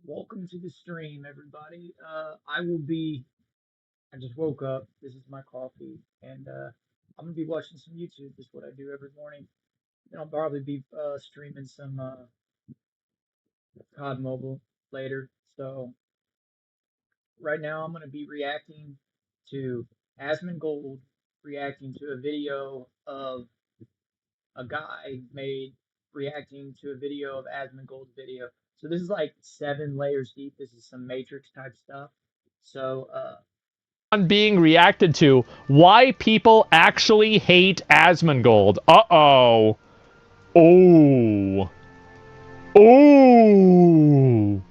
Welcome to the stream, everybody. I just woke up. This is my coffee, and I'm gonna be watching some YouTube. This is what I do every morning. Then I'll probably be streaming some COD Mobile later. So right now, I'm gonna be reacting to Asmongold reacting to a video of a guy made reacting to a video of Asmongold's video. So this is like 7 layers deep. This is some Matrix type stuff. So On being reacted to, why people actually hate Asmongold. Uh-oh. Oh. Oh.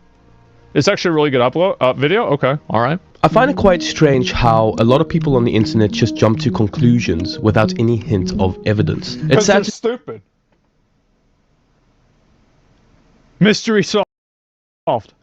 It's actually a really good upload video. Okay, all right. I find it quite strange how a lot of people on the internet just jump to conclusions without any hint of evidence. It's sad. Stupid. Mystery solved.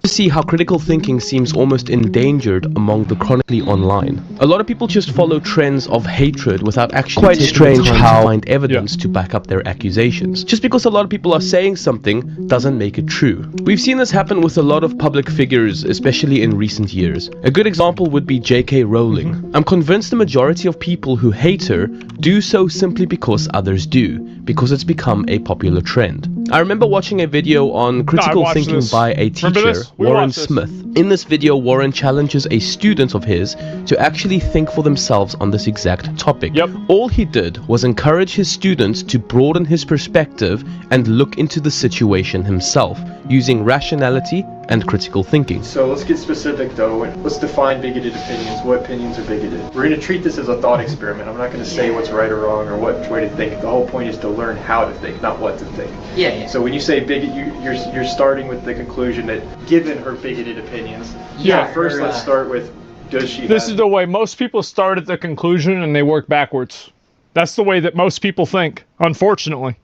To see how critical thinking seems almost endangered among the chronically online. A lot of people just follow trends of hatred without actually taking the time to find evidence to back up their accusations. Just because a lot of people are saying something doesn't make it true. We've seen this happen with a lot of public figures, especially in recent years. A good example would be J.K. Rowling. I'm convinced the majority of people who hate her do so simply because others do, because it's become a popular trend. I remember watching a video on critical thinking by a teacher, Warren Smith. In this video, Warren challenges a student of his to actually think for themselves on this exact topic. All he did was encourage his students to broaden his perspective and look into the situation himself, using rationality and critical thinking. So let's get specific though. Let's define bigoted opinions. What opinions are bigoted? We're going to treat this as a thought experiment. I'm not going to say what's right or wrong or what way to think. The whole point is to learn how to think, not what to think. Yeah. So when you say bigot, you're starting with the conclusion that given her bigoted opinions. Yeah. First, let's start with, does she? This is the way most people start at the conclusion and they work backwards. That's the way that most people think, unfortunately.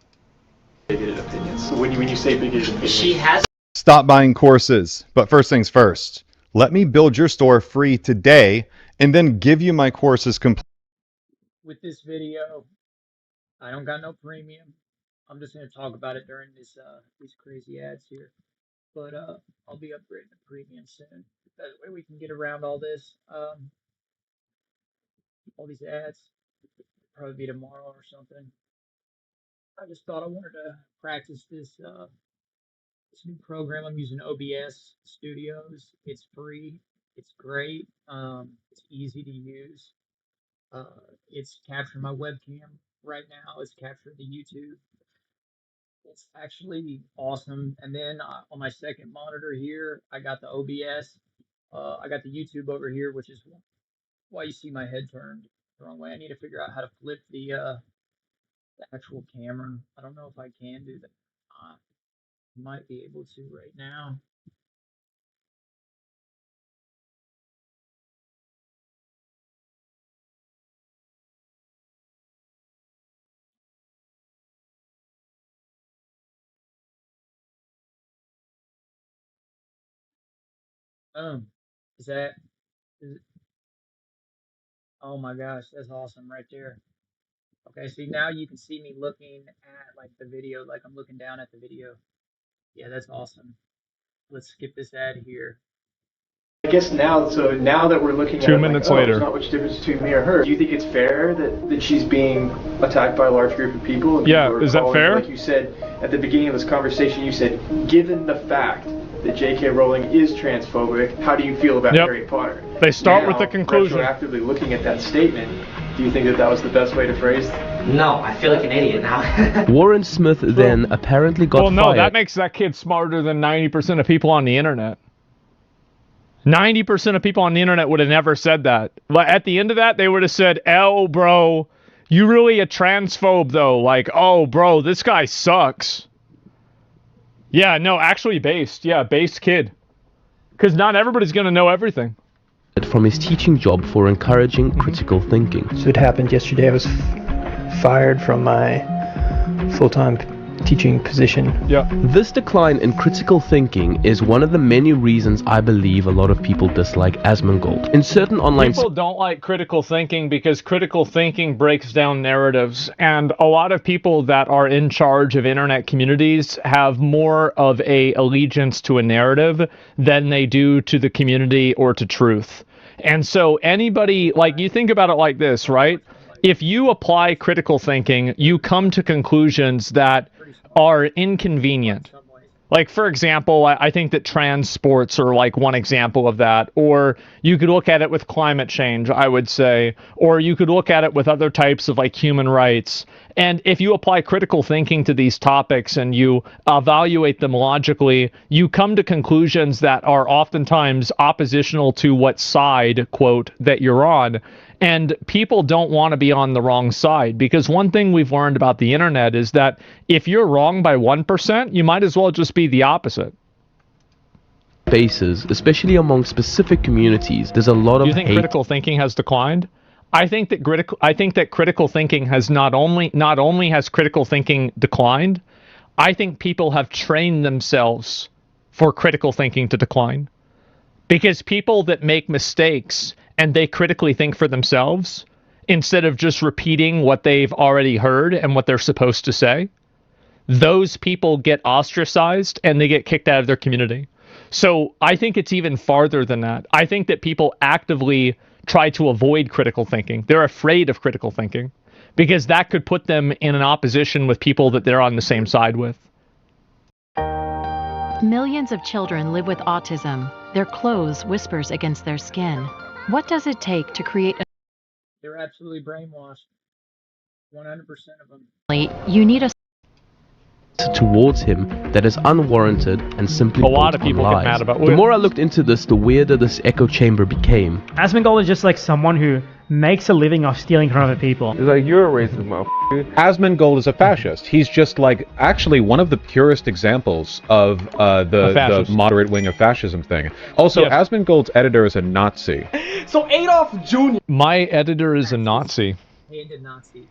Bigoted opinions. So when you say bigoted opinions, She has. Stop buying courses. But first things first, let me build your store free today and then give you my courses complete. with this video, I don't got no premium. I'm just gonna talk about it during these crazy ads here. But I'll be upgrading to premium soon. That way we can get around all this. All these ads. Probably be tomorrow or something. I just thought I wanted to practice this new program. I'm using OBS Studios. It's free. It's great. It's easy to use. It's capturing my webcam right now. It's capturing the YouTube. It's actually awesome. And then on my second monitor here, I got the OBS. I got the YouTube over here, which is why you see my head turned the wrong way. I need to figure out how to flip the actual camera. I don't know if I can do that. Might be able to right now. Is that? Is it, oh my gosh, that's awesome right there. Okay, see now you can see me looking at like the video, like I'm looking down at the video. Yeah, that's awesome. Let's skip this ad here. I guess now that we're looking at 2 it, minutes like, later. there's not much difference between me or her. Do you think it's fair that she's being attacked by a large group of people? And Yeah, people are is that calling, fair? Like you said at the beginning of this conversation, you said, given the fact that J.K. Rowling is transphobic, how do you feel about Harry Potter? They start with Now, the conclusion. retroactively looking at that statement, do you think that was the best way to phrase it? No, I feel like an idiot now. Warren Smith then apparently got Well, no, fired. that makes that kid smarter than 90% of people on the internet. 90% of people on the internet would have never said that. But at the end of that, they would have said, "Oh, bro, you really a transphobe, though. Like, oh, bro, this guy sucks." Yeah, no, actually based. Yeah, based kid. Because not everybody's going to know everything. From his teaching job for encouraging critical thinking. So it happened yesterday. I was fired from my full-time teaching position. Yeah. This decline in critical thinking is one of the many reasons I believe a lot of people dislike Asmongold. In certain online People don't like critical thinking because critical thinking breaks down narratives, and a lot of people that are in charge of internet communities have more of a allegiance to a narrative than they do to the community or to truth. And so anybody, like, you think about it like this, right? If you apply critical thinking, you come to conclusions that are inconvenient. Like, for example, I think that trans sports are like one example of that. Or you could look at it with climate change, I would say. Or you could look at it with other types of like human rights. And if you apply critical thinking to these topics and you evaluate them logically, you come to conclusions that are oftentimes oppositional to what side, quote, that you're on. And people don't want to be on the wrong side, because one thing we've learned about the internet is that if you're wrong by 1%, you might as well just be the opposite. spaces, especially among specific communities, there's a lot of You think hate. critical thinking has declined? I think that critical thinking has not only has critical thinking declined, I think people have trained themselves for critical thinking to decline. Because people that make mistakes and they critically think for themselves, instead of just repeating what they've already heard and what they're supposed to say, those people get ostracized and they get kicked out of their community. So I think it's even farther than that. I think that people actively try to avoid critical thinking. They're afraid of critical thinking because that could put them in an opposition with people that they're on the same side with. Millions of children live with autism. Their clothes whispers against their skin. What does it take to create a They're absolutely brainwashed. 100% of them. family? You need a Towards him that is unwarranted and simply A lot built of people on get lies. mad about The more I looked into this, the weirder this echo chamber became. Asmongold is just like someone who makes a living off stealing from other people. He's like, you're a racist motherfucker. Asmongold is a fascist. He's just like, actually, one of the purest examples of the moderate wing of fascism thing. Also, Yeah. Asmongold's editor is a Nazi. So Adolf Jr. My editor is a Nazi. Hated Nazi.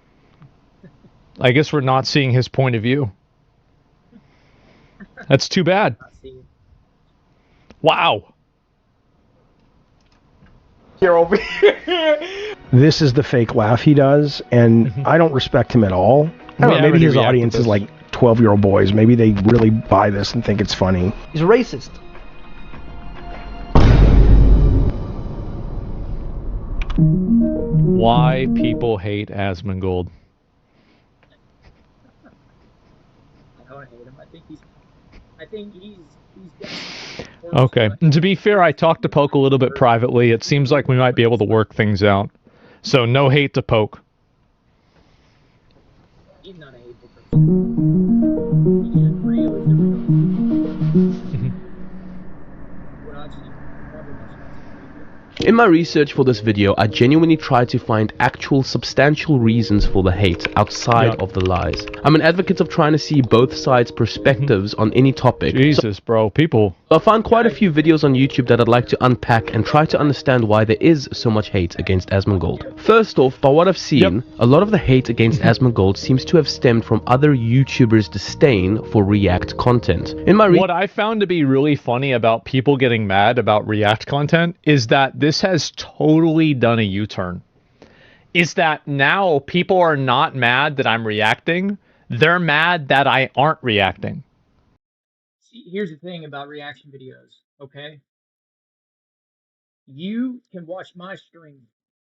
I guess we're not seeing his point of view. That's too bad. Nazi. Wow. You're over here. This is the fake laugh he does, and I don't respect him at all. I don't know, maybe his audience is like 12-year-old boys. Maybe they really buy this and think it's funny. He's racist. Why people hate Asmongold. I don't hate him. I think he's Okay. And to be fair, I talked to Poke a little bit privately. It seems like we might be able to work things out. So no hate to Poke. He's not a hateful person. He's just real as everyone else. What I just probably not supposed to In my research for this video, I genuinely tried to find actual substantial reasons for the hate outside of the lies. I'm an advocate of trying to see both sides' perspectives on any topic. Jesus, bro. People. I found quite a few videos on YouTube that I'd like to unpack and try to understand why there is so much hate against Asmongold. First off, by what I've seen, a lot of the hate against Asmongold seems to have stemmed from other YouTubers' disdain for React content. In my What I found to be really funny about people getting mad about React content is that this has totally done a U-turn. Is that now people are not mad that I'm reacting, they're mad that I aren't reacting. See, here's the thing about reaction videos, okay? You can watch my stream,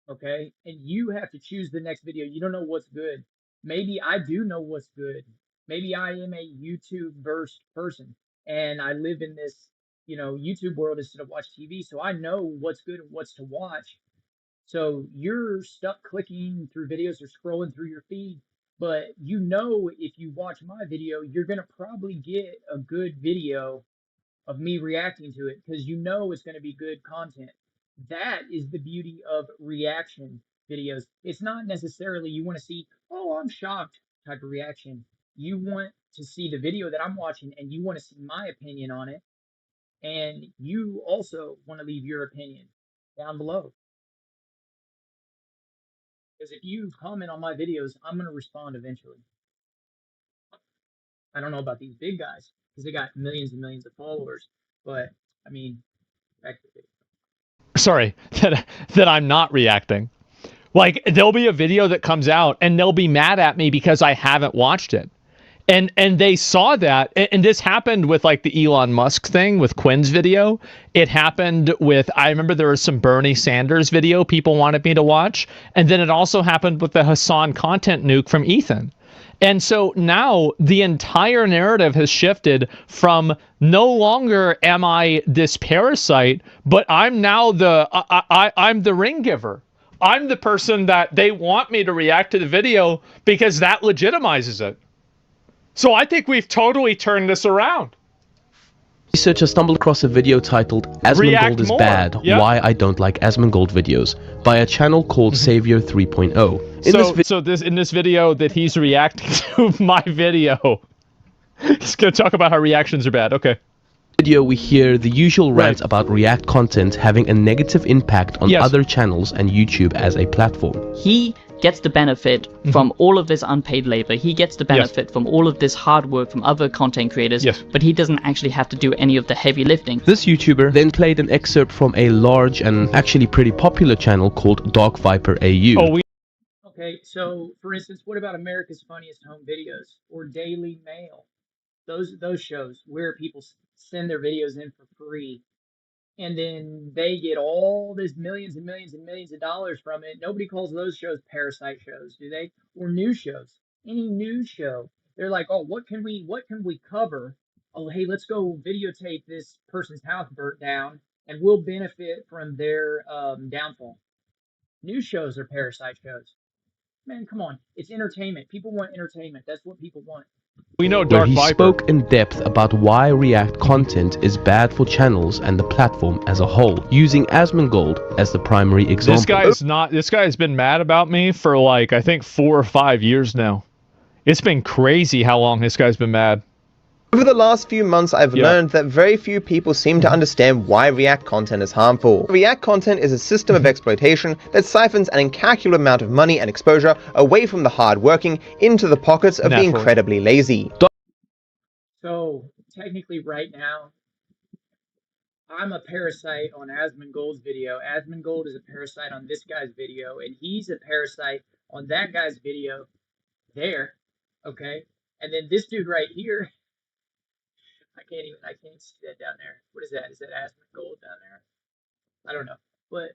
okay? And you have to choose the next video. You don't know what's good. Maybe I do know what's good. Maybe I am a YouTube verse person and I live in this, YouTube world instead of watch TV. So I know what's good and what's to watch. So you're stuck clicking through videos or scrolling through your feed, but if you watch my video, you're going to probably get a good video of me reacting to it because it's going to be good content. That is the beauty of reaction videos. It's not necessarily you want to see, oh, I'm shocked type of reaction. You want to see the video that I'm watching and you want to see my opinion on it. And you also want to leave your opinion down below. Because if you comment on my videos, I'm going to respond eventually. I don't know about these big guys because they got millions and millions of followers. But I mean, back to Sorry, that I'm not reacting. Like, there'll be a video that comes out and they'll be mad at me because I haven't watched it. And they saw that, and this happened with like the Elon Musk thing with Quinn's video. It happened with, I remember there was some Bernie Sanders video people wanted me to watch, and then it also happened with the Hassan content nuke from Ethan. And so now the entire narrative has shifted from no longer am I this parasite, but I'm now I'm the ring giver. I'm the person that they want me to react to the video because that legitimizes it. So I think we've totally turned this around. Researcher stumbled across a video titled Asmongold is Bad, yep. Why I Don't Like Asmongold Videos by a channel called Savior 3.0. In this video that he's reacting to my video, he's going to talk about how reactions are bad. Okay. Video we hear the usual rants about React content having a negative impact on other channels and YouTube as a platform. He gets the benefit from all of this unpaid labor. He gets the benefit from all of this hard work from other content creators, but he doesn't actually have to do any of the heavy lifting. This YouTuber then played an excerpt from a large and actually pretty popular channel called Dark Viper AU. Okay, so for instance, what about America's Funniest Home Videos or Daily Mail? Those shows where people send their videos in for free, and then they get all this millions and millions and millions of dollars from it. Nobody calls those shows parasite shows, do they? Or news shows. Any news show, they're like, oh, what can we cover? Oh, hey, let's go videotape this person's house burnt down, and we'll benefit from their downfall. News shows are parasite shows. Man, come on, it's entertainment. People want entertainment. That's what people want. We know Dark Viper. Where he spoke in depth about why React content is bad for channels and the platform as a whole, using Asmongold as the primary example. This guy has been mad about me for like, I think 4 or 5 years now. It's been crazy how long this guy's been mad. Over the last few months, I've learned that very few people seem to understand why React content is harmful. React content is a system of exploitation that siphons an incalculable amount of money and exposure away from the hard-working into the pockets of the incredibly lazy. So, technically right now, I'm a parasite on Asmongold's video. Asmongold is a parasite on this guy's video, and he's a parasite on that guy's video there, okay? And then this dude right here, I can't see that down there. What is that? Is that Asmongold down there? I don't know. But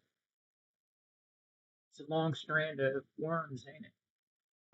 it's a long strand of worms, ain't it?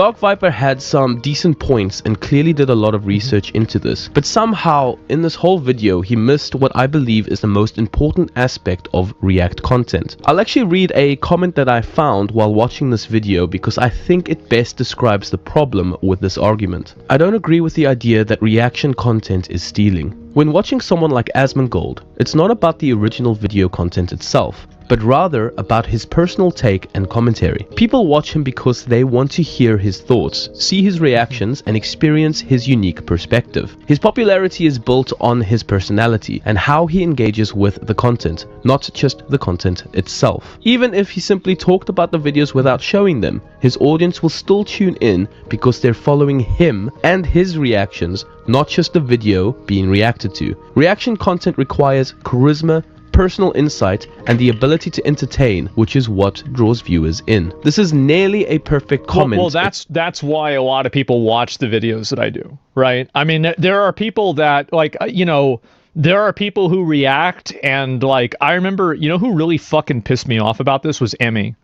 Dark Viper had some decent points and clearly did a lot of research into this, but somehow in this whole video he missed what I believe is the most important aspect of React content. I'll actually read a comment that I found while watching this video because I think it best describes the problem with this argument. I don't agree with the idea that reaction content is stealing. When watching someone like Asmongold, it's not about the original video content itself, but rather about his personal take and commentary. People watch him because they want to hear his thoughts, see his reactions, and experience his unique perspective. His popularity is built on his personality and how he engages with the content, not just the content itself. Even if he simply talked about the videos without showing them, his audience will still tune in because they're following him and his reactions, not just the video being reacted to. Reaction content requires charisma, personal insight, and the ability to entertain, which is what draws viewers in. This is nearly a perfect comment. Well, that's why a lot of people watch the videos that I do, right? I mean, there are people that, like, you know, there are people who react, and, like, I remember, you know who really fucking pissed me off about this was Emmy.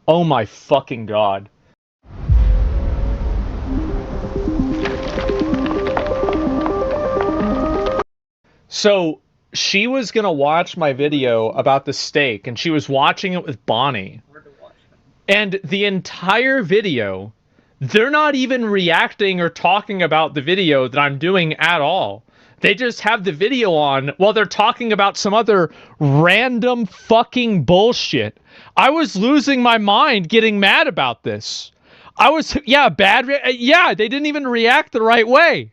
Oh my fucking god. So she was gonna watch my video about the steak, and she was watching it with Bonnie. And the entire video, they're not even reacting or talking about the video that I'm doing at all. They just have the video on while they're talking about some other random fucking bullshit. I was losing my mind getting mad about this. I was, yeah, they didn't even react the right way.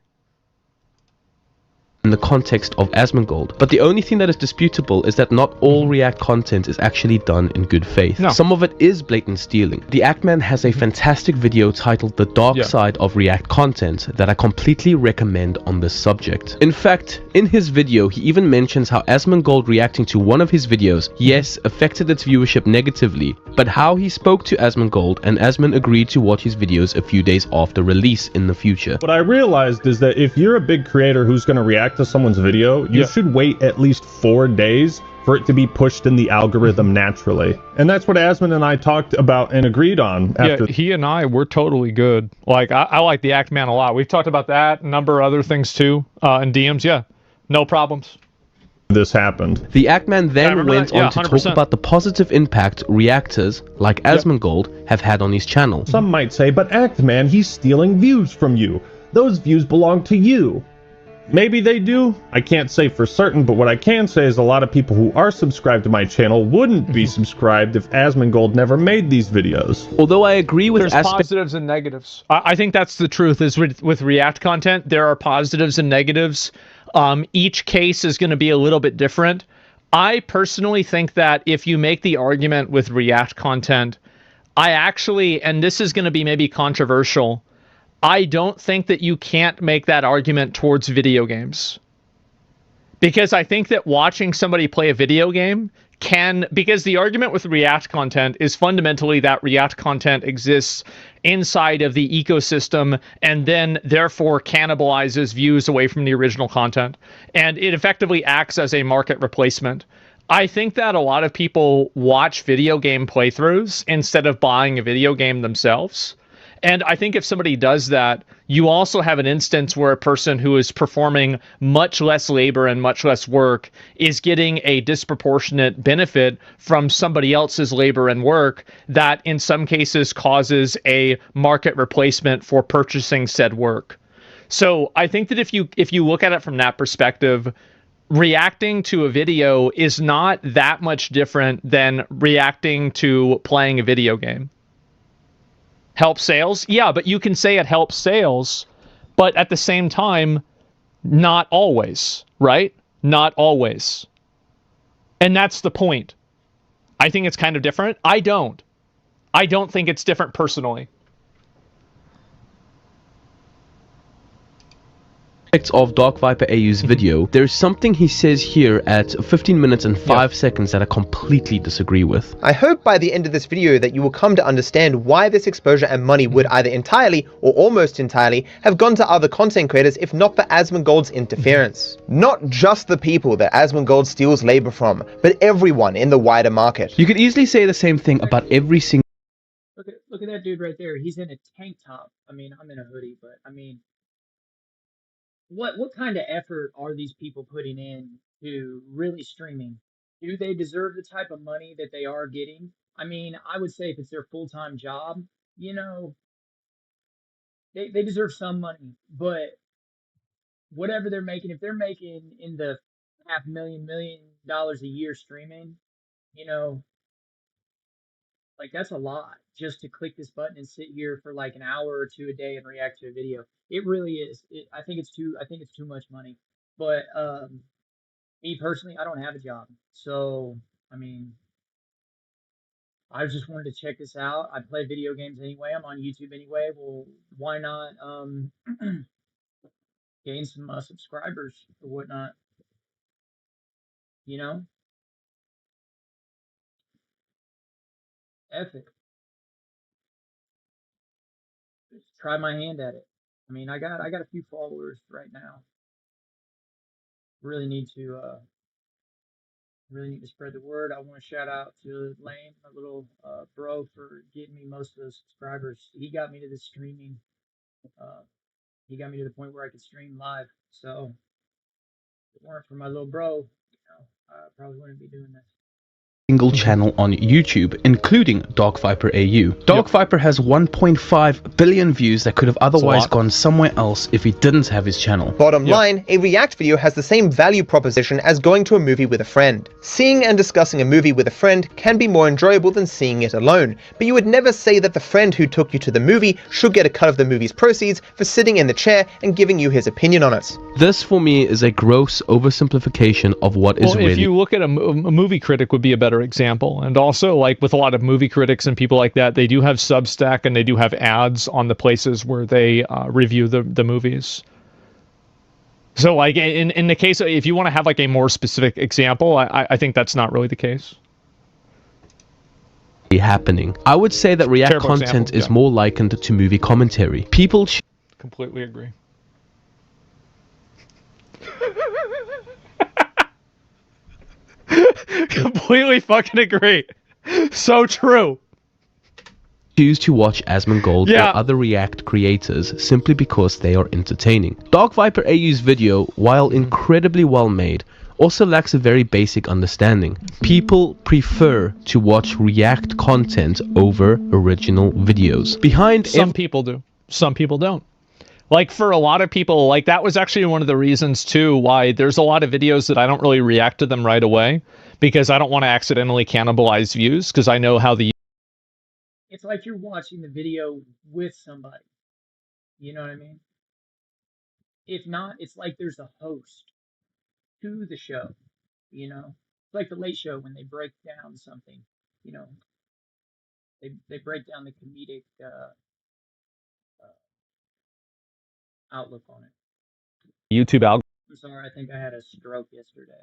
in the context of Asmongold. But the only thing that is disputable is that not all React content is actually done in good faith. No. Some of it is blatant stealing. The Actman has a fantastic video titled The Dark Side of React Content that I completely recommend on this subject. In fact, in his video, he even mentions how Asmongold reacting to one of his videos, yes, affected its viewership negatively, but how he spoke to Asmongold and Asmon agreed to watch his videos a few days after release in the future. What I realized is that if you're a big creator who's going to react to someone's video, you should wait at least 4 days for it to be pushed in the algorithm naturally. And that's what Asmon and I talked about and agreed on. After he and I were totally good. Like, I like the Actman a lot. We've talked about that, a number of other things too, in DMs. Yeah, no problems. This happened. The Actman then went on to talk about the positive impact reactors like Asmongold have had on his channel. Some might say, but Actman, he's stealing views from you. Those views belong to you. Maybe they do. I can't say for certain, but what I can say is a lot of people who are subscribed to my channel wouldn't be subscribed if Asmongold never made these videos. Although I agree with there's positives and negatives. I think that's the truth. Is with React content, there are positives and negatives. Each case is going to be a little bit different. I personally think that if you make the argument with React content, I actually, and this is going to be maybe controversial, I don't think that you can't make that argument towards video games. Because I think that watching somebody play a video game can, because the argument with React content is fundamentally that React content exists inside of the ecosystem and then therefore cannibalizes views away from the original content. And it effectively acts as a market replacement. I think that a lot of people watch video game playthroughs instead of buying a video game themselves. And I think if somebody does that, you also have an instance where a person who is performing much less labor and much less work is getting a disproportionate benefit from somebody else's labor and work that in some cases causes a market replacement for purchasing said work. So I think that if you look at it from that perspective, reacting to a video is not that much different than reacting to playing a video game. Help sales? Yeah, but you can say it helps sales, but at the same time, not always, right? Not always. And that's the point. I think it's kind of different. I don't think it's different personally. Of Dark Viper AU's video, there's something he says here at 15 minutes and 5 seconds that I completely disagree with. I hope by the end of this video that you will come to understand why this exposure and money would either entirely or almost entirely have gone to other content creators if not for Asmongold's interference. Not just the people that Asmongold steals labor from, but everyone in the wider market. You could easily say the same thing about every single... Look at that dude right there. He's in a tank top. I mean, I'm in a hoodie, but I mean, what kind of effort are these people putting in to really streaming? Do they deserve the type of money that they are getting? I mean, I would say if it's their full-time job, you know, they deserve some money, but whatever they're making, if they're making in the $500,000 $1 million a year streaming, you know, like that's a lot just to click this button and sit here for like an hour or two a day and react to a video. It really is. I think it's too much money. But me personally, I don't have a job. So, I mean, I just wanted to check this out. I play video games anyway. I'm on YouTube anyway. Well, why not gain some subscribers or whatnot? You know? Epic. Just try my hand at it. I mean, I got a few followers right now. Really need to spread the word. I want to shout out to Lane, my little bro, for getting me most of those subscribers. He got me to the streaming. He got me to the point where I could stream live. So if it weren't for my little bro, you know, I probably wouldn't be doing this. single channel on YouTube, including Dark Viper AU. Dark Viper has 1.5 billion views that could have otherwise gone somewhere else if he didn't have his channel. Bottom line, a React video has the same value proposition as going to a movie with a friend. Seeing and discussing a movie with a friend can be more enjoyable than seeing it alone, but you would never say that the friend who took you to the movie should get a cut of the movie's proceeds for sitting in the chair and giving you his opinion on it. This for me is a gross oversimplification of what is really... If you look at a movie critic would be a better example, and also like with a lot of movie critics and people like that, they do have Substack and they do have ads on the places where they review the movies. So like in the case, if you want to have like a more specific example, I think that's not really the case. Happening. I would say that React Terrible content example, is more likened to movie commentary. People completely agree. Completely fucking agree. So true. Choose to watch Asmongold or other React creators simply because they are entertaining. Dark Viper AU's video, while incredibly well made, also lacks a very basic understanding. People prefer to watch React content over original videos. Some people do. Some people don't. Like for a lot of people, like that was actually one of the reasons too why there's a lot of videos that I don't really react to them right away, because I don't want to accidentally cannibalize views, because I know how the... It's like you're watching the video with somebody. You know what I mean? If not, it's like there's a host to the show, you know? It's like the Late Show when they break down something, you know? They break down the comedic outlook on it. YouTube algorithm. I'm sorry, I think I had a stroke yesterday.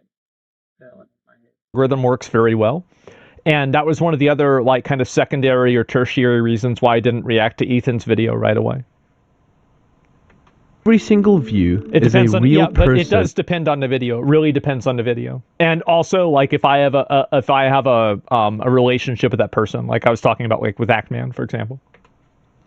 Fell in my head. Algorithm works very well. And that was one of the other like kind of secondary or tertiary reasons why I didn't react to Ethan's video right away. Every single view is a real person. But it does depend on the video. It really depends on the video. And also, like if I have a relationship with that person, like I was talking about, like with Actman, for example.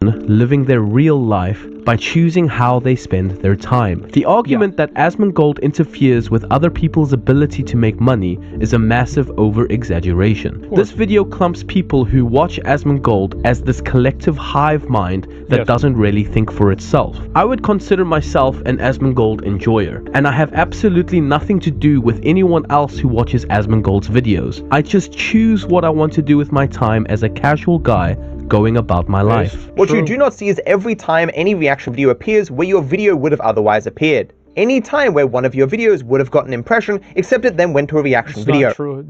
Living their real life by choosing how they spend their time. The argument that Asmongold interferes with other people's ability to make money is a massive over-exaggeration. This video clumps people who watch Asmongold as this collective hive mind that doesn't really think for itself. I would consider myself an Asmongold enjoyer, and I have absolutely nothing to do with anyone else who watches Asmongold's videos. I just choose what I want to do with my time as a casual guy going about my life. What you do not see is every time any reaction video appears where your video would have otherwise appeared. Any time where one of your videos would have got an impression, except it then went to a reaction video. Not true.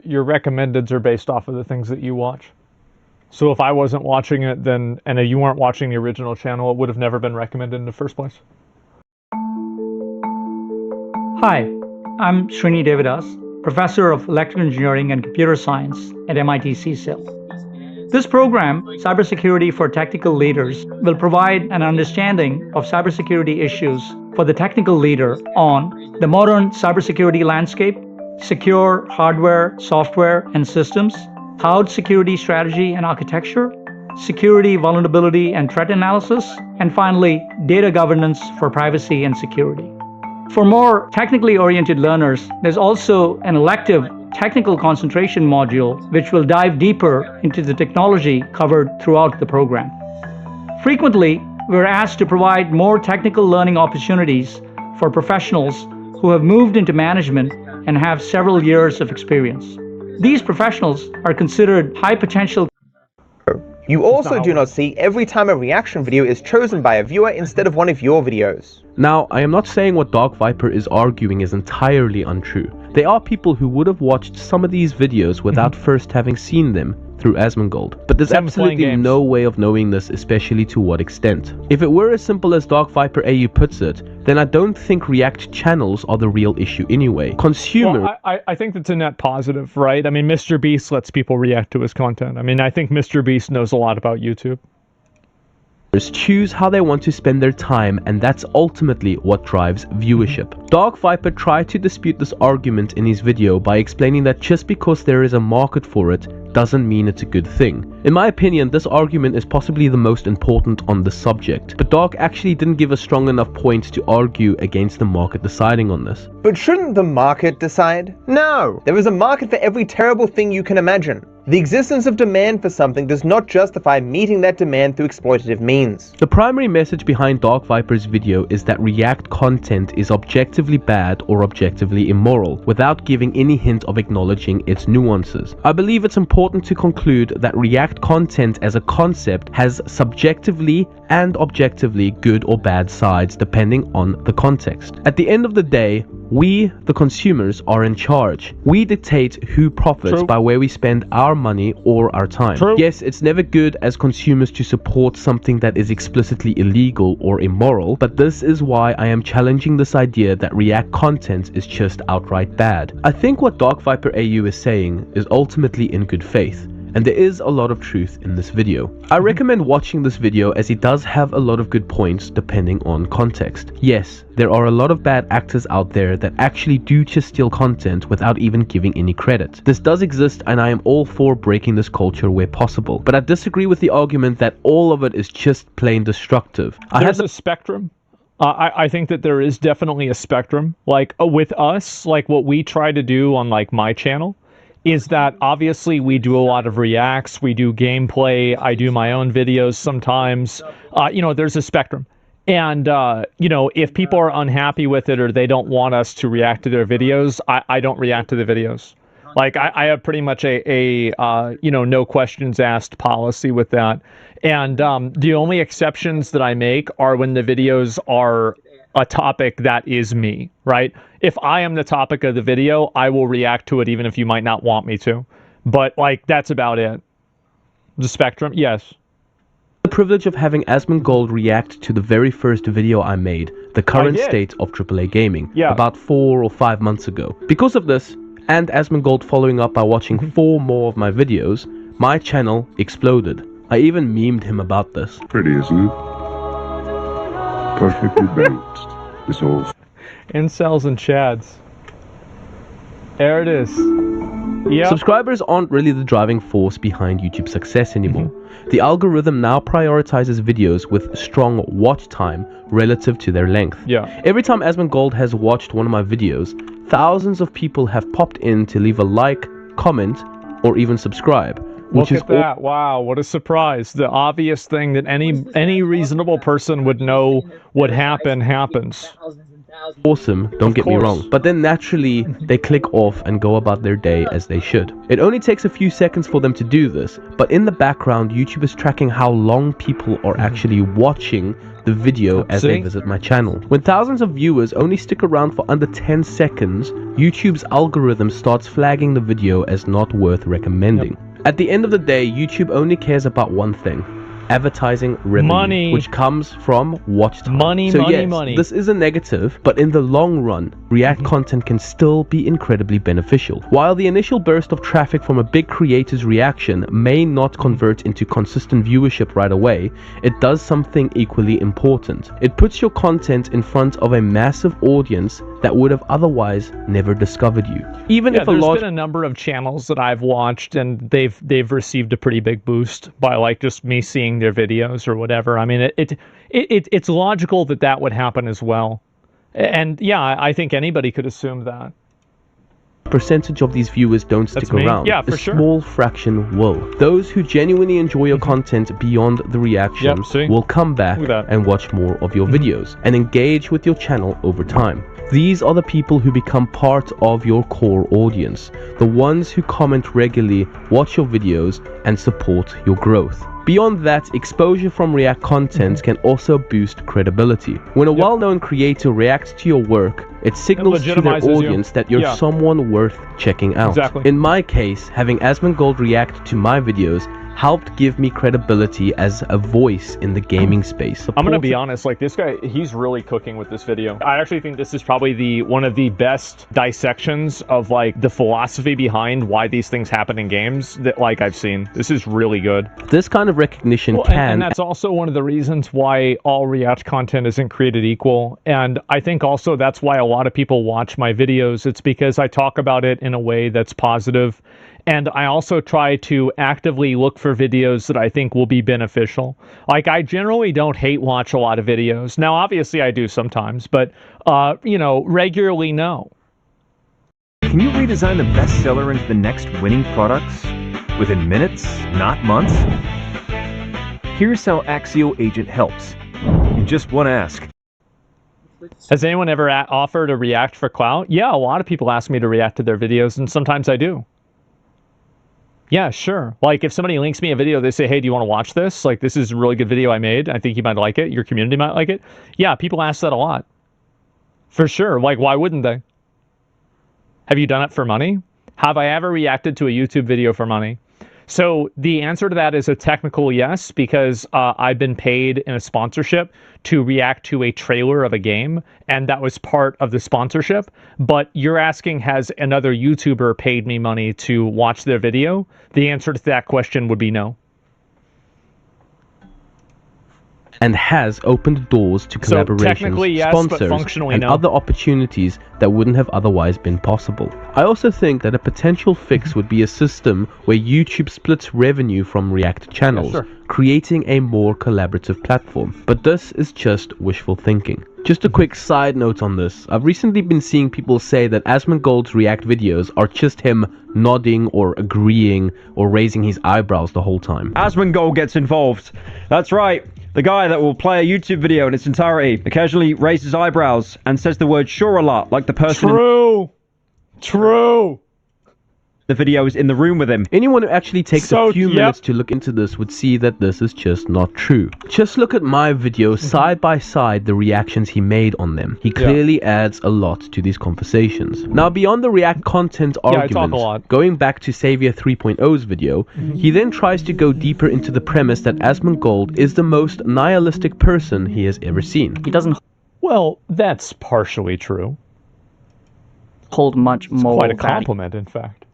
Your recommendeds are based off of the things that you watch. So if I wasn't watching it, then and you weren't watching the original channel, it would have never been recommended in the first place. Hi, I'm Srini Devidas, Professor of Electrical Engineering and Computer Science at MIT CSIL. This program, Cybersecurity for Technical Leaders, will provide an understanding of cybersecurity issues for the technical leader on the modern cybersecurity landscape, secure hardware, software, and systems, cloud security strategy and architecture, security, vulnerability, and threat analysis, and finally, data governance for privacy and security. For more technically oriented learners, there's also an elective technical concentration module which will dive deeper into the technology covered throughout the program. Frequently, we're asked to provide more technical learning opportunities for professionals who have moved into management and have several years of experience. These professionals are considered high potential. You also do not see every time a reaction video is chosen by a viewer instead of one of your videos. Now, I am not saying what Dark Viper is arguing is entirely untrue. There are people who would have watched some of these videos without first having seen them through Asmongold. But there's absolutely no way of knowing this, especially to what extent. If it were as simple as Dark Viper AU puts it, then I don't think React channels are the real issue anyway. Well, I think that's a net positive, right? I mean, Mr. Beast lets people react to his content. I mean, I think Mr. Beast knows a lot about YouTube. Choose how they want to spend their time, and that's ultimately what drives viewership. Dark Viper tried to dispute this argument in his video by explaining that just because there is a market for it doesn't mean it's a good thing. In my opinion, this argument is possibly the most important on the subject, but Dark actually didn't give a strong enough point to argue against the market deciding on this. But shouldn't the market decide? No! There is a market for every terrible thing you can imagine. The existence of demand for something does not justify meeting that demand through exploitative means. The primary message behind Dark Viper's video is that React content is objectively bad or objectively immoral, without giving any hint of acknowledging its nuances. I believe it's important to conclude that React content as a concept has subjectively and objectively good or bad sides depending on the context. At the end of the day, we, the consumers, are in charge. We dictate who profits by where we spend our money or our time. Yes, it's never good as consumers to support something that is explicitly illegal or immoral, but this is why I am challenging this idea that React content is just outright bad. I think what Dark Viper AU is saying is ultimately in good faith, and there is a lot of truth in this video. I recommend watching this video as it does have a lot of good points depending on context. Yes, there are a lot of bad actors out there that actually do just steal content without even giving any credit. This does exist and I am all for breaking this culture where possible, but I disagree with the argument that all of it is just plain destructive. There's a spectrum. I think that there is definitely a spectrum. Like with us, like what we try to do on like my channel, is that obviously we do a lot of reacts, we do gameplay, I do my own videos sometimes. You know, there's a spectrum. And, you know, if people are unhappy with it or they don't want us to react to their videos, I don't react to the videos. Like, I have pretty much a you know, no questions asked policy with that. And the only exceptions that I make are when the videos are a topic that is me, right? If I am the topic of the video, I will react to it even if you might not want me to. But, like, that's about it. The spectrum, yes. The privilege of having Asmongold react to the very first video I made, the current state of AAA gaming, about 4 or 5 months ago. Because of this, and Asmongold following up by watching 4 more of my videos, my channel exploded. I even memed him about this. Pretty, isn't it? Perfectly balanced. This whole incels and chads. There it is. Yeah. Subscribers aren't really the driving force behind YouTube's success anymore. The algorithm now prioritizes videos with strong watch time relative to their length. Yeah. Every time Asmongold has watched one of my videos, thousands of people have popped in to leave a like, comment, or even subscribe. Look at that. Wow, what a surprise. The obvious thing that any reasonable person would know would happen happens. Awesome, don't get me wrong, but then naturally they click off and go about their day as they should. It only takes a few seconds for them to do this, but in the background YouTube is tracking how long people are actually watching the video as they visit my channel. When thousands of viewers only stick around for under 10 seconds, YouTube's algorithm starts flagging the video as not worth recommending. At the end of the day, YouTube only cares about one thing: advertising revenue, which comes from watch time. Money. This is a negative, but in the long run, React content can still be incredibly beneficial. While the initial burst of traffic from a big creator's reaction may not convert into consistent viewership right away, it does something equally important. It puts your content in front of a massive audience that would have otherwise never discovered you. Even if a there's been a number of channels that I've watched and they've received a pretty big boost by like just me seeing their videos or whatever. I mean, it's logical that that would happen as well. And yeah, I think anybody could assume that. Percentage of these viewers don't stick around. Yeah, for a small fraction will. Those who genuinely enjoy your content beyond the reactions will come back and watch more of your videos and engage with your channel over time. These are the people who become part of your core audience, the ones who comment regularly, watch your videos, and support your growth. Beyond that, exposure from React content can also boost credibility. When a well-known creator reacts to your work, it signals to their audience that you're someone worth checking out. In my case, having Asmongold react to my videos helped give me credibility as a voice in the gaming space. I'm gonna be honest, like this guy, he's really cooking with this video. I actually think this is probably one of the best dissections of like the philosophy behind why these things happen in games that like I've seen. This is really good. This kind of recognition and that's also one of the reasons why all React content isn't created equal. And I think also that's why a lot of people watch my videos. It's because I talk about it in a way that's positive And I also try to actively look for videos that I think will be beneficial. Like, I generally don't hate watch a lot of videos. Now, obviously I do sometimes, but, you know, regularly no. Can you redesign the bestseller into the next winning products within minutes, not months? Here's how Axial Agent helps. In just one ask. Has anyone ever offered a React for clout? Yeah, a lot of people ask me to react to their videos, and sometimes I do. Yeah, sure. Like, if somebody links me a video, they say, hey, do you want to watch this? Like, this is a really good video I made. I think you might like it. Your community might like it. Yeah, people ask that a lot. For sure. Like, why wouldn't they? Have you done it for money? Have I ever reacted to a YouTube video for money? So the answer to that is a technical yes, because I've been paid in a sponsorship to react to a trailer of a game, and that was part of the sponsorship. But you're asking, has another YouTuber paid me money to watch their video? The answer to that question would be no. And has opened doors to collaborations, yes, sponsors, and other opportunities that wouldn't have otherwise been possible. I also think that a potential fix would be a system where YouTube splits revenue from React channels, creating a more collaborative platform. But this is just wishful thinking. Just a quick side note on this. I've recently been seeing people say that Asmongold's React videos are just him nodding or agreeing or raising his eyebrows the whole time. Asmongold gets involved. That's right. The guy that will play a YouTube video in its entirety occasionally raises eyebrows and says the word sure a lot, like the person True. The video is in the room with him. Anyone who actually takes a few minutes to look into this would see that this is just not true. Just look at my videos side by side, the reactions he made on them. He clearly adds a lot to these conversations. Now, beyond the React content argument, going back to Savior 3.0's video, he then tries to go deeper into the premise that Asmongold is the most nihilistic person he has ever seen. He doesn't... Well, that's partially true. Hold much more quite a compliment, in fact.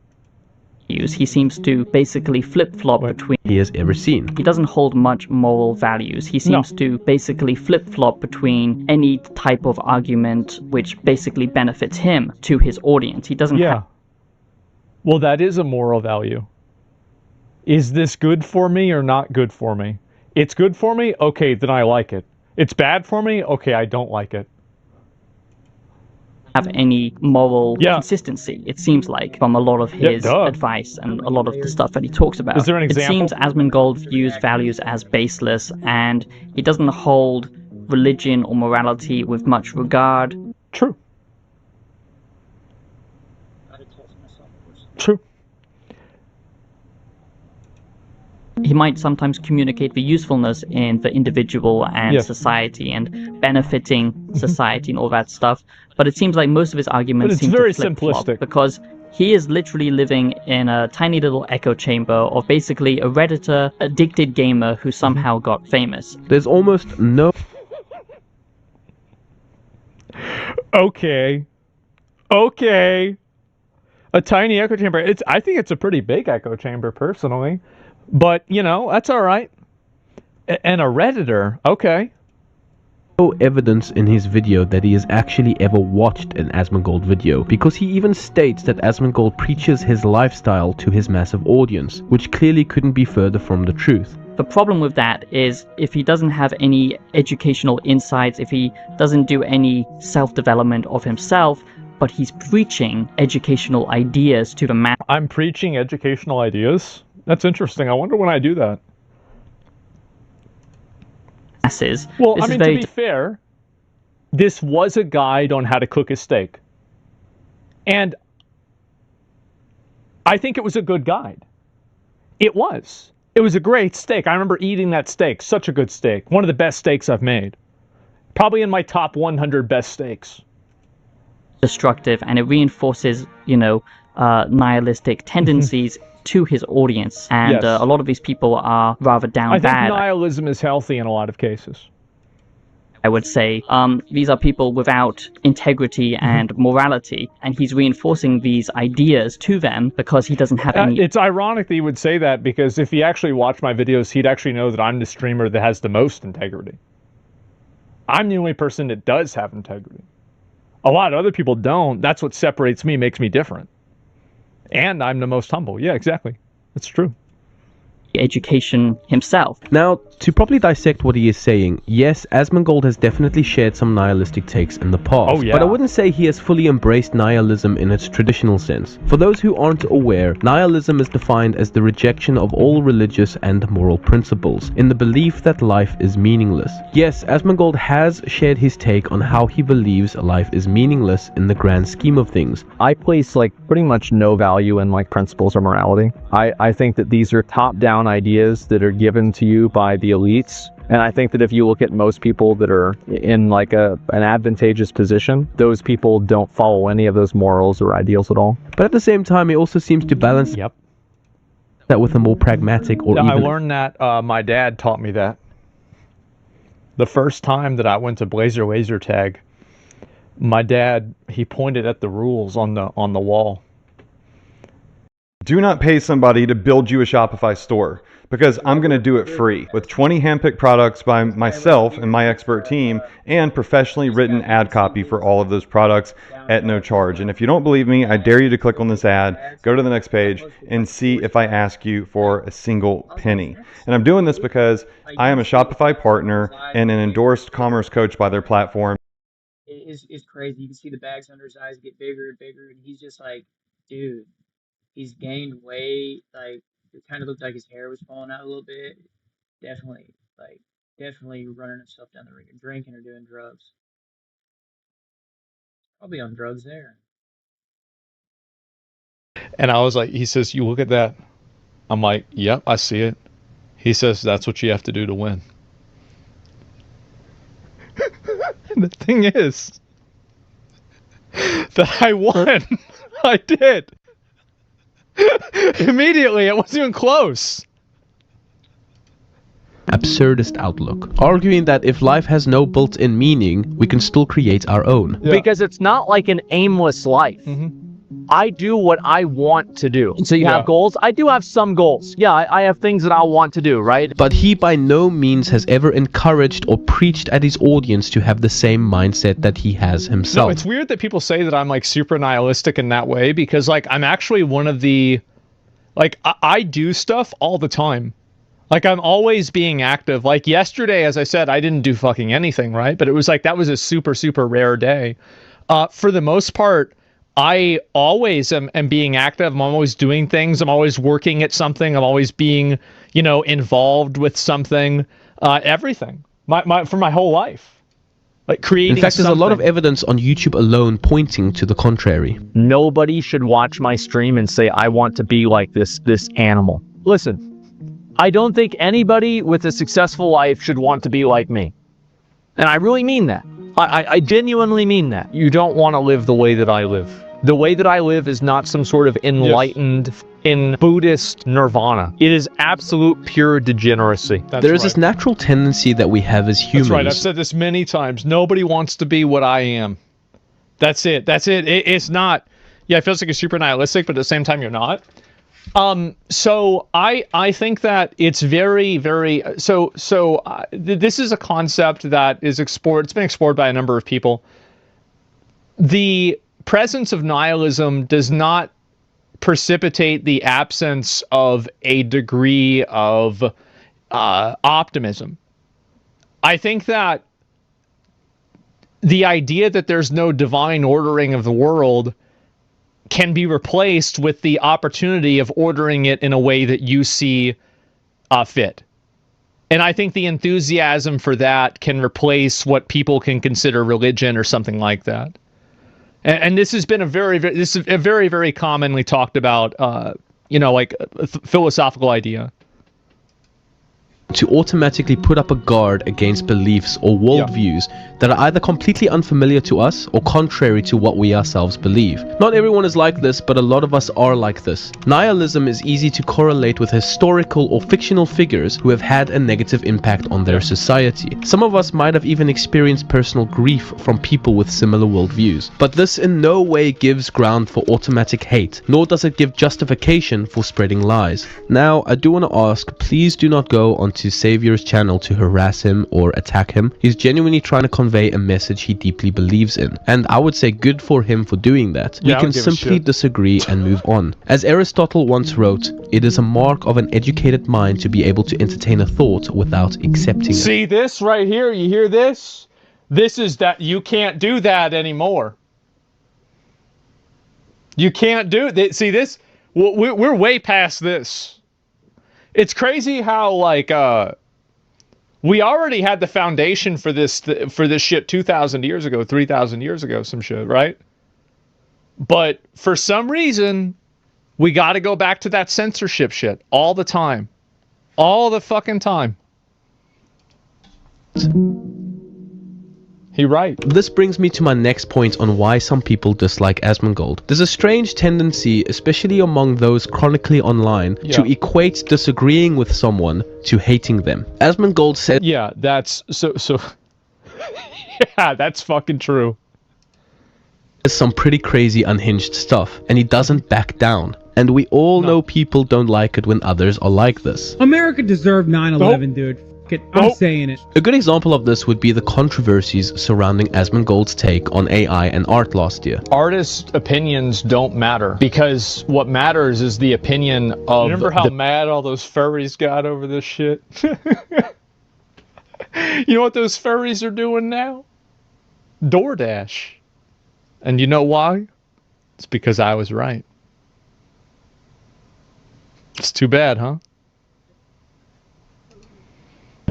He seems to basically flip-flop between he has ever seen. He doesn't hold much moral values. He seems to basically flip-flop between any type of argument which basically benefits him to his audience. He doesn't have... Well, that is a moral value. Is this good for me or not good for me? It's good for me? Okay, then I like it. It's bad for me? Okay, I don't like it. Have any moral consistency, it seems like, from a lot of his advice and a lot of the stuff that he talks about. Is there an example? It seems Asmongold views values as baseless, and he doesn't hold religion or morality with much regard. True. True. He might sometimes communicate the usefulness in the individual and society and benefiting society and all that stuff, but it seems like most of his arguments seem to flip-flop because he is literally living in a tiny little echo chamber of basically a Redditor, addicted gamer who somehow got famous. There's almost no... Okay. A tiny echo chamber. I think it's a pretty big echo chamber, personally. But, you know, that's all right. And a Redditor, okay. No evidence in his video that he has actually ever watched an Asmongold video, because he even states that Asmongold preaches his lifestyle to his massive audience, which clearly couldn't be further from the truth. The problem with that is if he doesn't have any educational insights, if he doesn't do any self-development of himself, but he's preaching educational ideas to the mass. I'm preaching educational ideas? That's interesting. I wonder when I do that. Masses. Well, I mean, to be fair, this was a guide on how to cook a steak. And I think it was a good guide. It was. It was a great steak. I remember eating that steak. Such a good steak. One of the best steaks I've made. Probably in my top 100 best steaks. Destructive, and it reinforces, you know, nihilistic tendencies to his audience, and a lot of these people are rather down bad. I think nihilism is healthy in a lot of cases. I would say these are people without integrity and morality, and he's reinforcing these ideas to them because he doesn't have any... It's ironic that he would say that, because if he actually watched my videos, he'd actually know that I'm the streamer that has the most integrity. I'm the only person that does have integrity. A lot of other people don't. That's what separates me, makes me different. And I'm the most humble. Yeah, exactly. That's true. Education himself. Now, to properly dissect what he is saying, yes, Asmongold has definitely shared some nihilistic takes in the past, Oh, yeah. but I wouldn't say he has fully embraced nihilism in its traditional sense. For those who aren't aware, nihilism is defined as the rejection of all religious and moral principles, in the belief that life is meaningless. Yes, Asmongold has shared his take on how he believes life is meaningless in the grand scheme of things. I place like pretty much no value in like principles or morality. I think that these are top-down ideas that are given to you by the elites, and I think that if you look at most people that are in like an advantageous position, those people don't follow any of those morals or ideals at all. But at the same time, he also seems to balance that with a more pragmatic or Yeah, I even... learned that, my dad taught me that. The first time that I went to Blazer Laser Tag, my dad, he pointed at the rules on the wall. Do not pay somebody to build you a Shopify store, because I'm going to do it free with 20 handpicked products by myself and my expert team, and professionally written ad copy for all of those products at no charge. And if you don't believe me, I dare you to click on this ad, go to the next page, and see if I ask you for a single penny. And I'm doing this because I am a Shopify partner and an endorsed commerce coach by their platform. It's crazy. You can see the bags under his eyes get bigger and bigger, and he's just like, dude, he's gained weight. Like, it kind of looked like his hair was falling out a little bit. Definitely running himself down the ring and drinking or doing drugs. Probably on drugs there. And I was like, he says, you look at that. I'm like, yep, I see it. He says, that's what you have to do to win. And the thing is that I won. I did. Immediately, it wasn't even close. absurdist outlook, arguing that if life has no built-in meaning, we can still create our own. Because it's not like an aimless life. I do what I want to do. So you have goals? I do have some goals. Yeah, I have things that I want to do, right? But he by no means has ever encouraged or preached at his audience to have the same mindset that he has himself. No, it's weird that people say that I'm like super nihilistic in that way, because like I'm actually one of the, like I do stuff all the time. Like I'm always being active. Like yesterday, as I said, I didn't do fucking anything, right? But it was like, that was a super, super rare day. For the most part, I always am being active. I'm always doing things. I'm always working at something. I'm always being, you know, involved with something, everything, for my whole life. Like creating. In fact, there's a lot of evidence on YouTube alone pointing to the contrary. Nobody should watch my stream and say, I want to be like this animal. Listen, I don't think anybody with a successful life should want to be like me. And I really mean that. I genuinely mean that. You don't want to live the way that I live. The way that I live is not some sort of enlightened, in Buddhist nirvana. It is absolute pure degeneracy. There is this natural tendency that we have as humans. That's right. I've said this many times. Nobody wants to be what I am. That's it. That's it. It's not. Yeah, it feels like you're super nihilistic, but at the same time, you're not. So I think that it's very, very, this is a concept that is explored. It's been explored by a number of people. The presence of nihilism does not precipitate the absence of a degree of optimism. I think that the idea that there's no divine ordering of the world can be replaced with the opportunity of ordering it in a way that you see fit. And I think the enthusiasm for that can replace what people can consider religion or something like that. And this has been a very, very commonly talked about, you know, like a philosophical idea. To automatically put up a guard against beliefs or worldviews that are either completely unfamiliar to us or contrary to what we ourselves believe. Not everyone is like this, but a lot of us are like this. Nihilism is easy to correlate with historical or fictional figures who have had a negative impact on their society. Some of us might have even experienced personal grief from people with similar worldviews. But this in no way gives ground for automatic hate, nor does it give justification for spreading lies. Now, I do want to ask, please do not go onto to Savior's channel to harass him or attack him. He's genuinely trying to convey a message he deeply believes in. And I would say good for him for doing that. Yeah, We can simply disagree and move on. As Aristotle once wrote, it is a mark of an educated mind to be able to entertain a thought without accepting it. See this right here? You hear this? This is that you can't do that anymore. You can't do it. See this? We're way past this. It's crazy how like we already had the foundation for this shit 2,000 years ago, 3,000 years ago, some shit, right? But for some reason, we got to go back to that censorship shit all the time, all the fucking time. He right. This brings me to my next point on why some people dislike Asmongold. There's a strange tendency, especially among those chronically online, to equate disagreeing with someone to hating them. Asmongold said, "Yeah, that's so." Yeah, that's fucking true. Some pretty crazy unhinged stuff, and he doesn't back down. And we all know people don't like it when others are like this. America deserved 9/11, dude. I'm saying it. A good example of this would be the controversies surrounding Asmongold's take on AI and art last year. Artists' opinions don't matter because what matters is the opinion of. Remember how mad all those furries got over this shit? You know what those furries are doing now? DoorDash. And you know why? It's because I was right. It's too bad, huh?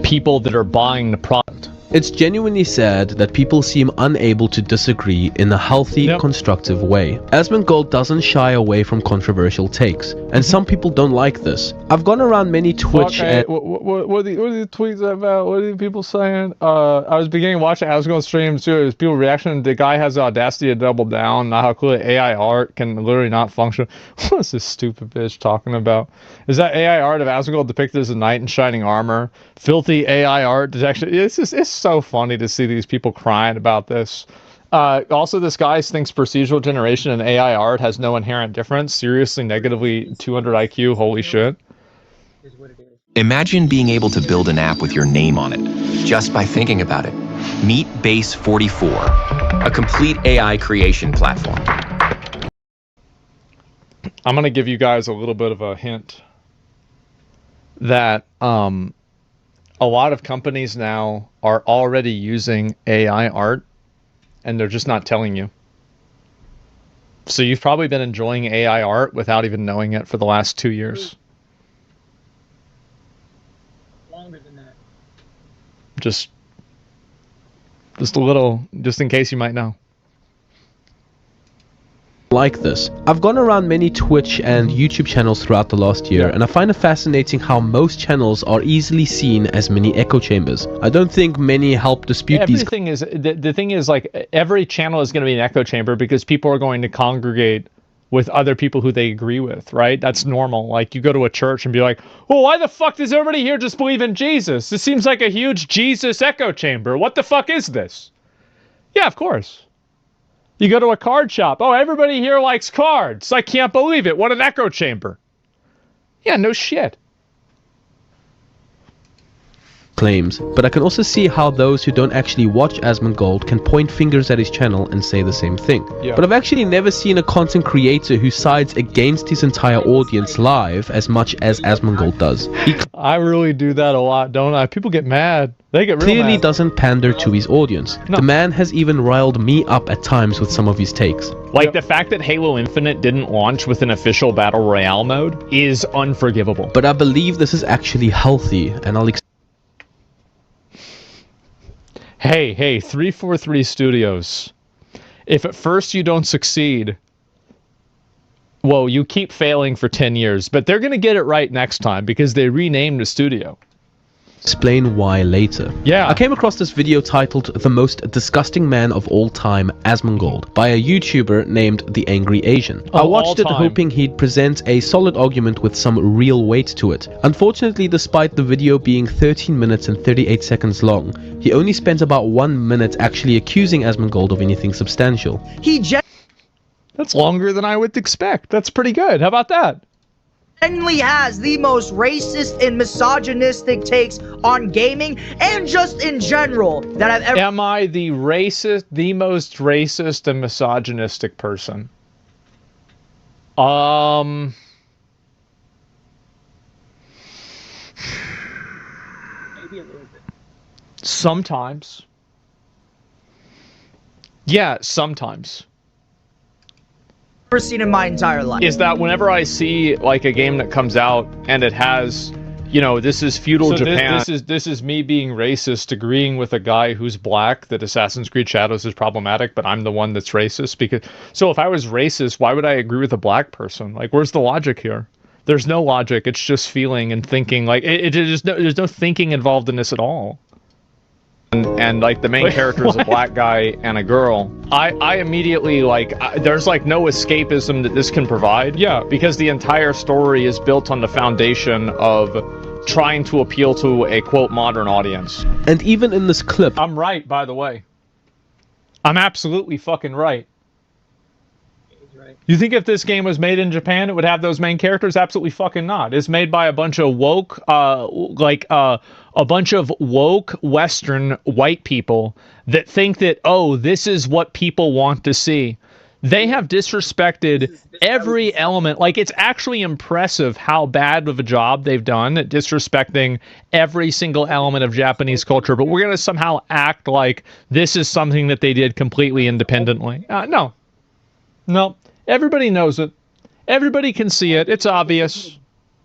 People that are buying the product. It's genuinely sad that people seem unable to disagree in a healthy, constructive way. Asmongold doesn't shy away from controversial takes, and some people don't like this. I've gone around many Twitch and... What are the tweets about? What are the people saying? I was beginning watching Asmongold streams too. It was people reaction. The guy has the audacity to double down. Not how clearly AI art can literally not function. What is this stupid bitch talking about? Is that AI art of Asmongold depicted as a knight in shining armor? Filthy AI art detection. It's so funny to see these people crying about this. Also, this guy thinks procedural generation and AI art has no inherent difference. Seriously, negatively 200 IQ. Holy shit. Imagine being able to build an app with your name on it, just by thinking about it. Meet Base 44, a complete AI creation platform. I'm going to give you guys a little bit of a hint that a lot of companies now are already using AI art and they're just not telling you. So you've probably been enjoying AI art without even knowing it for the last 2 years. Longer than that. Just a little, just in case you might know. Like this. I've gone around many Twitch and YouTube channels throughout the last year, and I find it fascinating how most channels are easily seen as mini echo chambers. I don't think many help dispute these. The thing is, like, every channel is going to be an echo chamber because people are going to congregate with other people who they agree with, right? That's normal. Like, you go to a church and be like, well, why the fuck does everybody here just believe in Jesus? This seems like a huge Jesus echo chamber. What the fuck is this? Yeah, of course. You go to a card shop. Oh, everybody here likes cards. I can't believe it. What an echo chamber. Yeah, no shit. Claims, but I can also see how those who don't actually watch Asmongold can point fingers at his channel and say the same thing. Yeah. But I've actually never seen a content creator who sides against his entire audience live as much as Asmongold does. I really do that a lot, don't I? People get mad. They get real clearly mad. Doesn't pander to his audience. No. The man has even riled me up at times with some of his takes. Like the fact that Halo Infinite didn't launch with an official Battle Royale mode is unforgivable. But I believe this is actually healthy, and I'll Hey, 343 Studios. If at first you don't succeed, well, you keep failing for 10 years, but they're going to get it right next time because they renamed the studio. Explain why later. Yeah. I came across this video titled The Most Disgusting Man of All Time, Asmongold, by a YouTuber named The Angry Asian. I watched it hoping he'd present a solid argument with some real weight to it. Unfortunately, despite the video being 13 minutes and 38 seconds long, he only spent about 1 minute actually accusing Asmongold of anything substantial. That's longer than I would expect. That's pretty good. How about that? genuinely has the most racist and misogynistic takes on gaming and just in general that I've ever. Am I the most racist and misogynistic person? Maybe a little bit. Sometimes. Yeah, sometimes. Ever seen in my entire life. Is that whenever I see like a game that comes out and it has, you know, this is feudal Japan. This is me being racist, agreeing with a guy who's black that Assassin's Creed Shadows is problematic, but I'm the one that's racist. Because so if I was racist, why would I agree with a black person? Like, where's the logic here? There's no logic. It's just feeling and thinking. Like there's no thinking involved in this at all. And like the main character is a black guy and a girl. I immediately like there's like no escapism that this can provide. Yeah, because the entire story is built on the foundation of trying to appeal to a quote modern audience. And even in this clip, I'm right, by the way. I'm absolutely fucking right. You think if this game was made in Japan, it would have those main characters? Absolutely fucking not. It's made by a bunch of woke, a bunch of woke Western white people that think that, oh, this is what people want to see. They have disrespected every element. Like, it's actually impressive how bad of a job they've done at disrespecting every single element of Japanese culture. But we're going to somehow act like this is something that they did completely independently. No. No. Everybody knows it. Everybody can see it. It's obvious.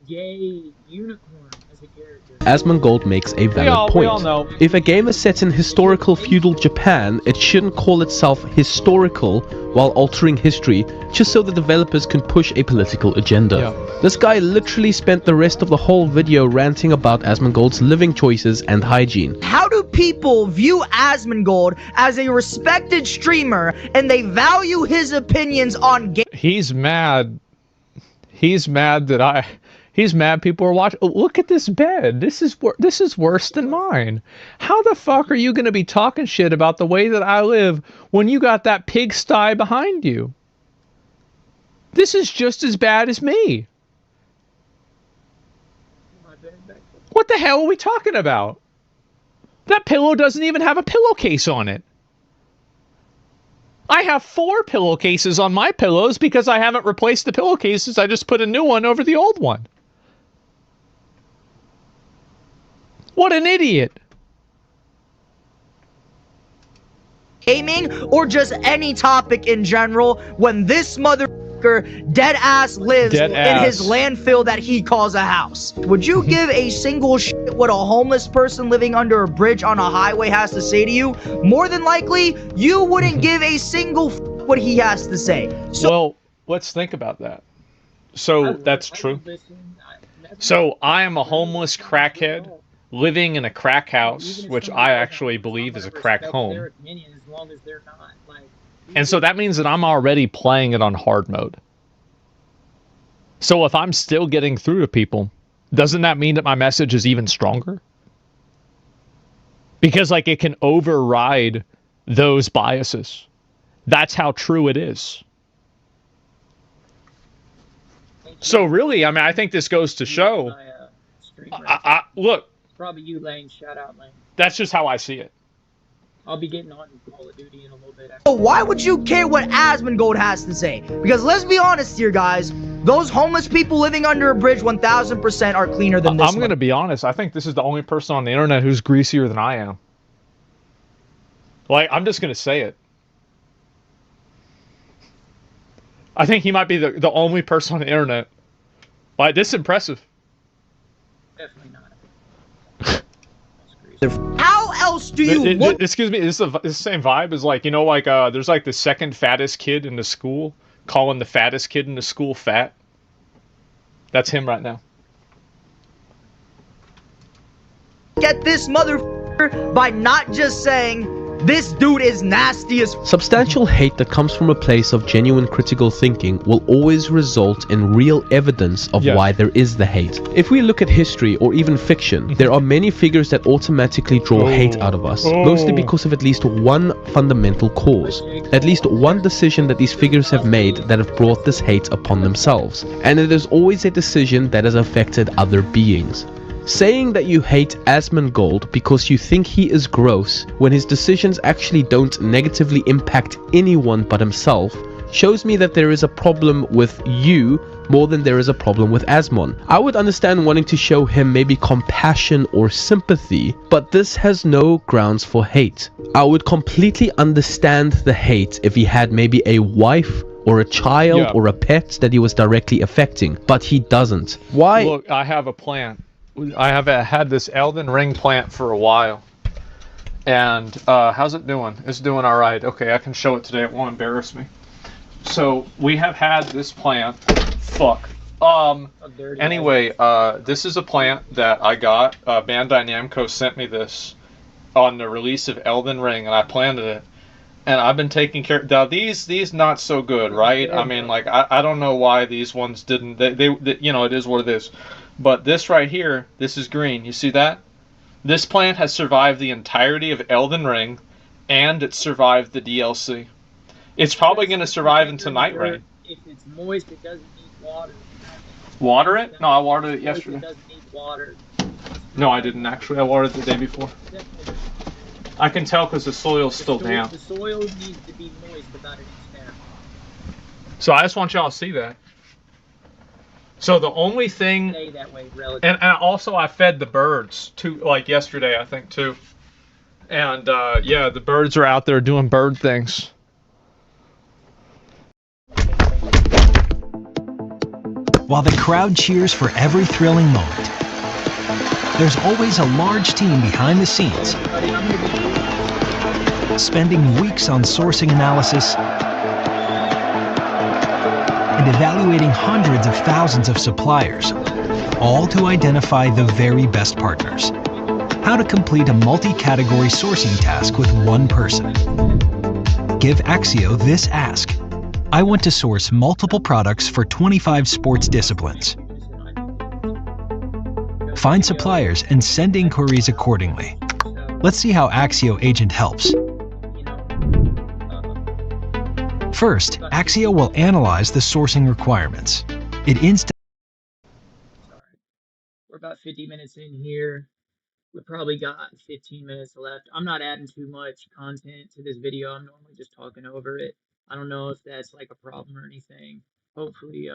Yay, unicorn as a character. Asmongold makes a valid point. We all know. If a game is set in historical feudal Japan, it shouldn't call itself historical while altering history just so the developers can push a political agenda. Yeah. This guy literally spent the rest of the whole video ranting about Asmongold's living choices and hygiene. How do people view Asmongold as a respected streamer and they value his opinions on games? He's mad. He's mad that He's mad people are watching. Oh, look at this bed. This is worse than mine. How the fuck are you going to be talking shit about the way that I live when you got that pigsty behind you? This is just as bad as me. What the hell are we talking about? That pillow doesn't even have a pillowcase on it. I have 4 pillowcases on my pillows because I haven't replaced the pillowcases. I just put a new one over the old one. What an idiot. Gaming or just any topic in general when this motherfucker dead ass lives in his landfill that he calls a house. Would you give a single shit what a homeless person living under a bridge on a highway has to say to you? More than likely, you wouldn't give a single what he has to say. So, well, let's think about that. So that's true. So I am a homeless crackhead living in a crack house, which I actually believe is a crack home. And so that means that I'm already playing it on hard mode. So if I'm still getting through to people, doesn't that mean that my message is even stronger? Because like it can override those biases. That's how true it is. So really, I mean, I think this goes to show. Look. Probably you, Lane. Shout out, Lane. That's just how I see it. I'll be getting on Call of Duty in a little bit. Why would you care what Asmongold has to say? Because let's be honest here, guys. Those homeless people living under a bridge 1000% are cleaner than this. I'm going to be honest. I think this is the only person on the internet who's greasier than I am. Like, I'm just going to say it. I think he might be the only person on the internet. Like, this is impressive. Definitely not. How else do you look? Excuse me, is the same vibe as like, you know, like there's like the second fattest kid in the school calling the fattest kid in the school fat. That's him right now. Get this motherfucker by not just saying This dude is nasty as Substantial hate that comes from a place of genuine critical thinking will always result in real evidence of why there is the hate. If we look at history or even fiction, there are many figures that automatically draw hate out of us, mostly because of at least one fundamental cause, at least one decision that these figures have made that have brought this hate upon themselves, and it is always a decision that has affected other beings. Saying that you hate Asmongold because you think he is gross when his decisions actually don't negatively impact anyone but himself shows me that there is a problem with you more than there is a problem with Asmon. I would understand wanting to show him maybe compassion or sympathy, but this has no grounds for hate. I would completely understand the hate if he had maybe a wife or a child or a pet that he was directly affecting, but he doesn't. Why? Look, I have a plant. I have had this Elden Ring plant for a while. And how's it doing? It's doing all right. Okay, I can show it today. It won't embarrass me. So we have had this plant. Fuck. Anyway, this is a plant that I got. Bandai Namco sent me this on the release of Elden Ring, and I planted it. And I've been taking care. Now these not so good, right? I mean, like I don't know why these ones didn't. They you know, it is what it is. But this right here, this is green. You see that? This plant has survived the entirety of Elden Ring, and it survived the DLC. It's probably going to survive into Night Rain. If it's moist, it doesn't need water. Water it? No, I watered it yesterday. It doesn't need water. No, I didn't actually. I watered it the day before. I can tell because the soil's still damp. The soil needs to be moist about an inch down. So I just want y'all to see that. So the only thing, Stay that way, and also I fed the birds too, like yesterday I think too, and yeah, the birds are out there doing bird things. While the crowd cheers for every thrilling moment, there's always a large team behind the scenes, spending weeks on sourcing analysis and evaluating hundreds of thousands of suppliers, all to identify the very best partners. How to complete a multi-category sourcing task with one person. Give Axio this ask. I want to source multiple products for 25 sports disciplines. Find suppliers and send inquiries accordingly. Let's see how Axio Agent helps. First, Axio will analyze the sourcing requirements. It We're about 50 minutes in here. We probably got 15 minutes left. I'm not adding too much content to this video. I'm normally just talking over it. I don't know if that's like a problem or anything. Hopefully,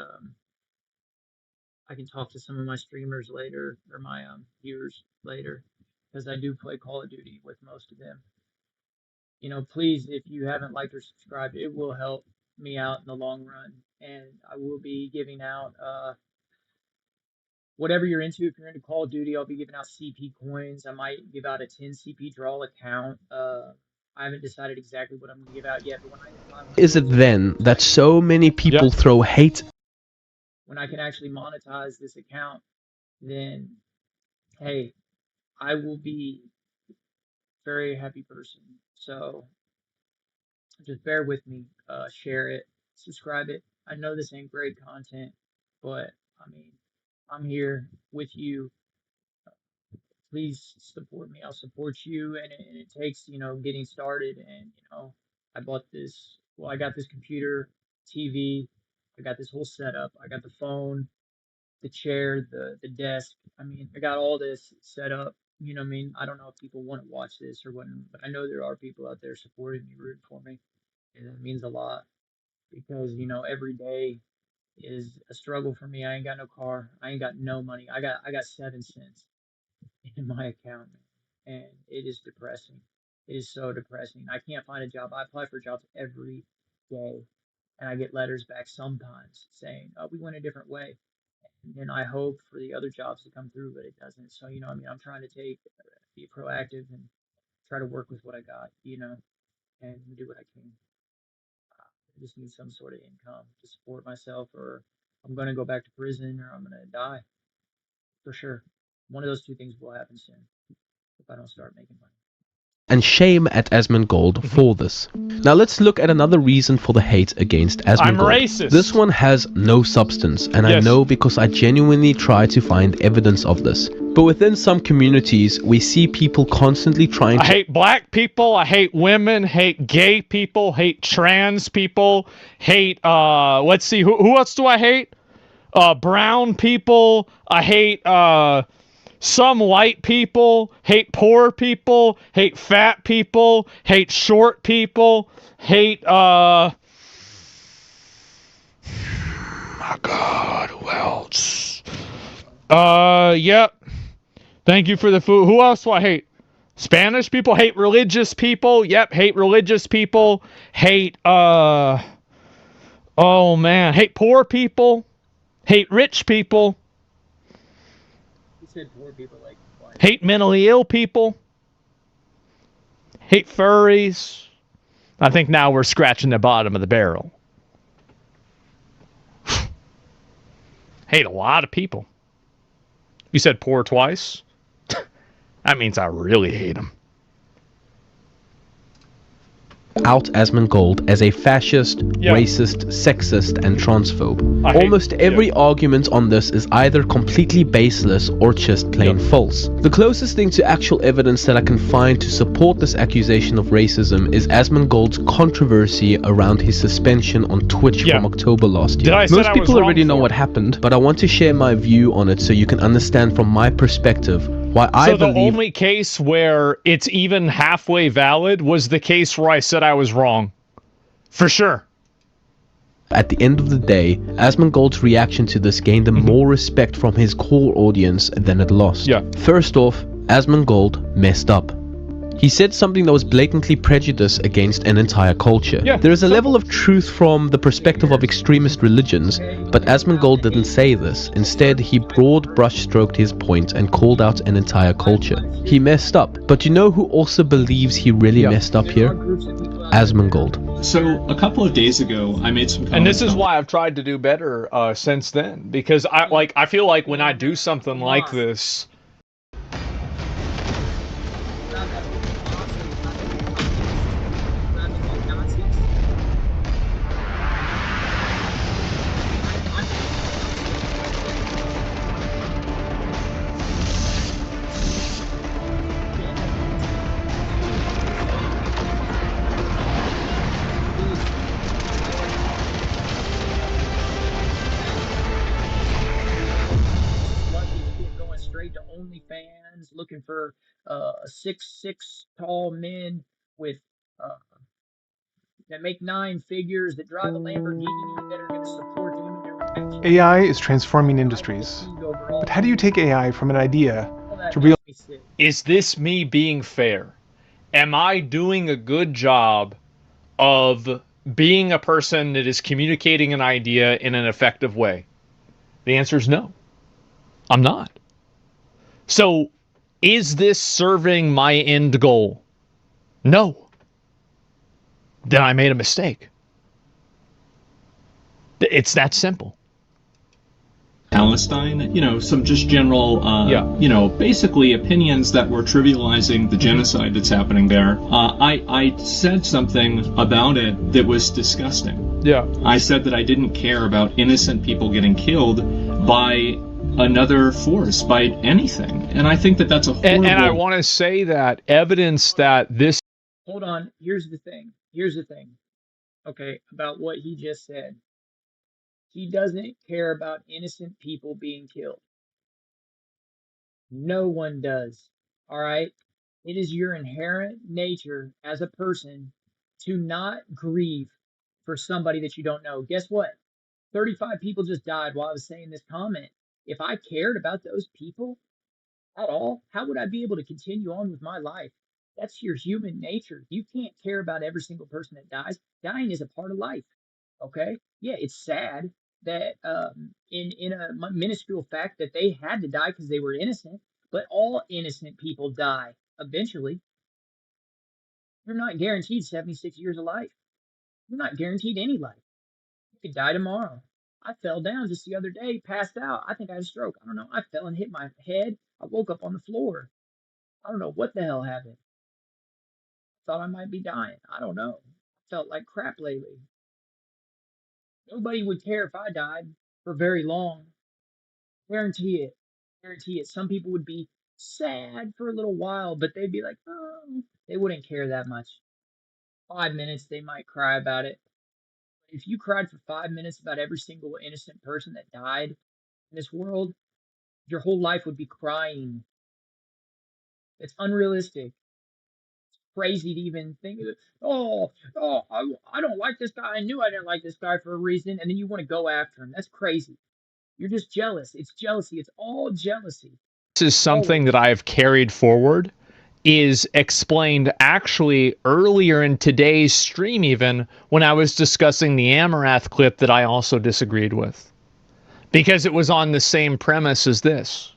I can talk to some of my streamers later or my viewers later, because I do play Call of Duty with most of them. You know, please, if you haven't liked or subscribed, it will help me out in the long run, and I will be giving out whatever you're into. If you're into Call of Duty, I'll be giving out CP coins. I might give out a 10 CP draw account. I haven't decided exactly what I'm going to give out yet, but when I hit 500, Is it then that so many people throw hate? When I can actually monetize this account, then hey, I will be a very happy person. So just bear with me, share it, subscribe it. I know this ain't great content, but I mean, I'm here with you. Please support me. I'll support you, and it takes, you know, getting started. And you know, I bought this. Well, I got this computer, TV. I got this whole setup. I got the phone, the chair, the desk. I mean, I got all this set up. You know what I mean? I don't know if people want to watch this or whatnot, but I know there are people out there supporting me, rooting for me, and it means a lot because you know every day is a struggle for me. I ain't got no car. I ain't got no money. I got 7 cents in my account, and it is depressing. It is so depressing. I can't find a job. I apply for jobs every day, and I get letters back sometimes saying, "Oh, we went a different way." And I hope for the other jobs to come through, but it doesn't. So, you know, I mean, I'm trying to be proactive and try to work with what I got, you know, and do what I can. I just need some sort of income to support myself, or I'm going to go back to prison, or I'm going to die for sure. One of those two things will happen soon if I don't start making money. and shame at Asmongold for this. Now let's look at another reason for the hate against Asmongold. I'm racist. This one has no substance, and I know because I genuinely try to find evidence of this. But within some communities, we see people constantly trying to... I hate black people, I hate women, hate gay people, hate trans people, hate, let's see, who else do I hate? Brown people, I hate, some white people, hate poor people, hate fat people, hate short people, hate, my God, who else? Yep. Thank you for the food. Who else do I hate? Spanish people, hate religious people. Yep, hate religious people. Hate, oh man, hate poor people. Hate rich people. You said poor people like what? Hate mentally ill people. Hate furries. I think now we're scratching the bottom of the barrel. Hate a lot of people. You said poor twice? That means I really hate them. out Asmongold as a fascist, racist, sexist, and transphobe. Almost every argument on this is either completely baseless or just plain false. The closest thing to actual evidence that I can find to support this accusation of racism is Asmongold's controversy around his suspension on Twitch from October last year. Most people already know what happened, but I want to share my view on it so you can understand from my perspective why I believe... So the only case where it's even halfway valid was the case where I said I was wrong. For sure. At the end of the day, Asmongold's reaction to this gained him more respect from his core audience than it lost. First off, Asmongold messed up. He said something that was blatantly prejudiced against an entire culture. There is a level of truth from the perspective of extremist religions, but Asmongold didn't say this. Instead, he broad brushstroked his point and called out an entire culture. He messed up, but you know who also believes he really messed up here? Asmongold. So, a couple of days ago, I made some comments. And this is why I've tried to do better since then, because I feel like when I do something like this, straight to OnlyFans, looking for 6'6" tall men with that make 9 figures, that drive a Lamborghini, that are going to support them in their reaction. AI is transforming industries, but how do you take AI from an idea to real? Is this me being fair? Am I doing a good job of being a person that is communicating an idea in an effective way? The answer is no. I'm not. So, is this serving my end goal? No. Then I made a mistake. It's that simple. Palestine, some just general, basically opinions that were trivializing the genocide that's happening there. I said something about it that was disgusting. I said that I didn't care about innocent people getting killed by another force, by anything. And I think that that's a horrible... And I want to say that evidence that this... Hold on, here's the thing. Okay, about what he just said. He doesn't care about innocent people being killed. No one does. All right? It is your inherent nature as a person to not grieve for somebody that you don't know. Guess what? 35 people just died while I was saying this comment. If I cared about those people at all, how would I be able to continue on with my life? That's your human nature. You can't care about every single person that dies. Dying is a part of life. Okay? Yeah, it's sad that in a minuscule fact that they had to die because they were innocent, but all innocent people die eventually. You're not guaranteed 76 years of life. You're not guaranteed any life. You could die tomorrow. I fell down just the other day, passed out. I think I had a stroke. I don't know. I fell and hit my head. I woke up on the floor. I don't know what the hell happened. Thought I might be dying. I don't know. Felt like crap lately. Nobody would care if I died for very long. Guarantee it. Guarantee it. Some people would be sad for a little while, but they'd be like, oh, they wouldn't care that much. 5 minutes, they might cry about it. If you cried for 5 minutes about every single innocent person that died in this world, your whole life would be crying. It's unrealistic. It's crazy to even think of it. I don't like this guy. I knew I didn't like this guy for a reason, and then you want to go after him. That's crazy. You're just jealous. It's jealousy. It's all jealousy. This is something that I have carried forward, is explained actually earlier in today's stream even, when I was discussing the Amarath clip that I also disagreed with. Because it was on the same premise as this.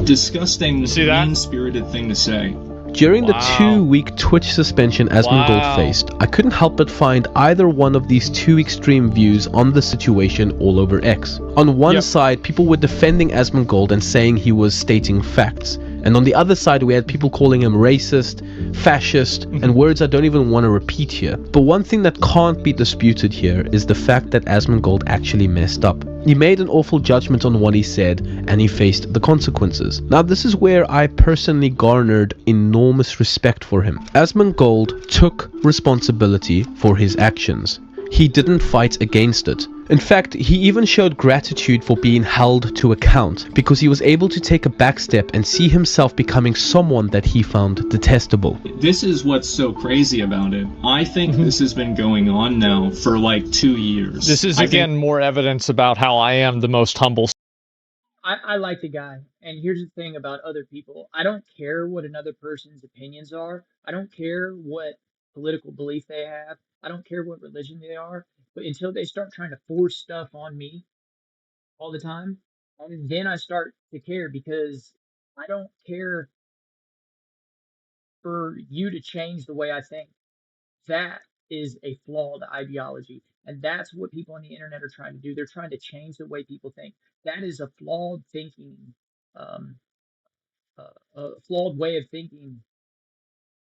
Disgusting, mean-spirited thing to say. During the 2-week Twitch suspension Asmongold faced, I couldn't help but find either one of these two extreme views on the situation all over X. On one side, people were defending Asmongold and saying he was stating facts. And on the other side, we had people calling him racist, fascist, and words I don't even want to repeat here. But one thing that can't be disputed here is the fact that Asmongold actually messed up. He made an awful judgment on what he said, and he faced the consequences. Now, this is where I personally garnered enormous respect for him. Asmongold took responsibility for his actions. He didn't fight against it. In fact, he even showed gratitude for being held to account, because he was able to take a back step and see himself becoming someone that he found detestable. This is what's so crazy about it. I think this has been going on now for like 2 years. This is again more evidence about how I am the most humble. I like the guy. And here's the thing about other people. I don't care what another person's opinions are. I don't care what political belief they have. I don't care what religion they are. But until they start trying to force stuff on me all the time, and then I start to care, because I don't care for you to change the way I think. That is a flawed ideology. And that's what people on the internet are trying to do. They're trying to change the way people think. That is a flawed thinking, um, a flawed way of thinking,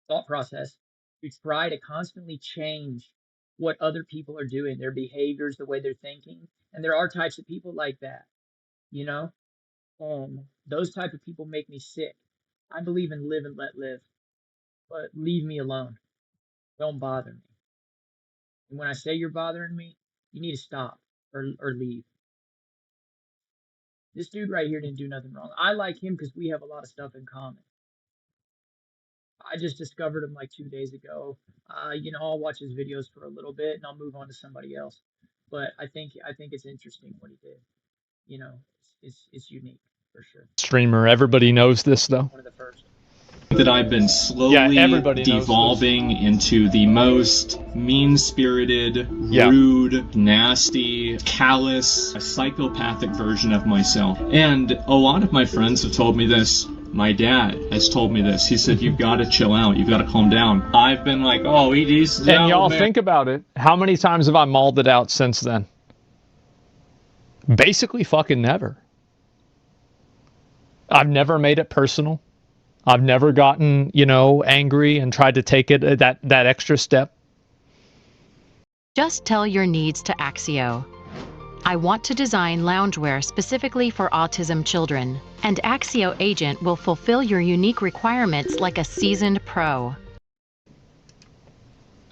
thought process, to try to constantly change what other people are doing, their behaviors, the way they're thinking. And there are types of people like that, you know? Those type of people make me sick. I believe in live and let live, but leave me alone. Don't bother me. And when I say you're bothering me, you need to stop or leave. This dude right here didn't do nothing wrong. I like him because we have a lot of stuff in common. I just discovered him like 2 days ago. I'll watch his videos for a little bit and I'll move on to somebody else. But I think it's interesting what he did. You know, it's unique for sure. Streamer, everybody knows this though. One of the first. That I've been slowly devolving into the most mean-spirited, rude, nasty, callous, psychopathic version of myself. And a lot of my friends have told me this. My dad has told me this. He said, you've got to chill out. You've got to calm down. I've been like, oh, he's down, and y'all think about it. How many times have I mauled it out since then? Basically fucking never. I've never made it personal. I've never gotten, angry and tried to take it that extra step. Just tell your needs to Axio. I want to design loungewear specifically for autism children, and Axio Agent will fulfill your unique requirements like a seasoned pro.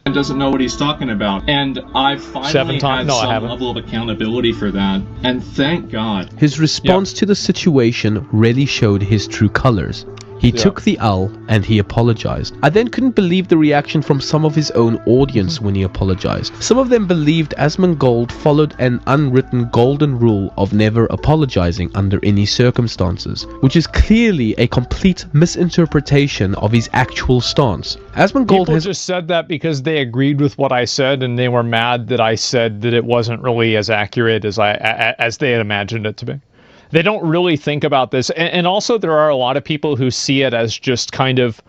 And doesn't know what he's talking about. And I've finally had some level of accountability for that. And thank God. His response to the situation really showed his true colors. He took the L and he apologized. I then couldn't believe the reaction from some of his own audience when he apologized. Some of them believed Asmongold followed an unwritten golden rule of never apologizing under any circumstances, which is clearly a complete misinterpretation of his actual stance. Asmongold People just said that because they agreed with what I said and they were mad that I said that it wasn't really as accurate as they had imagined it to be. They don't really think about this. And also there are a lot of people who see it as just kind of,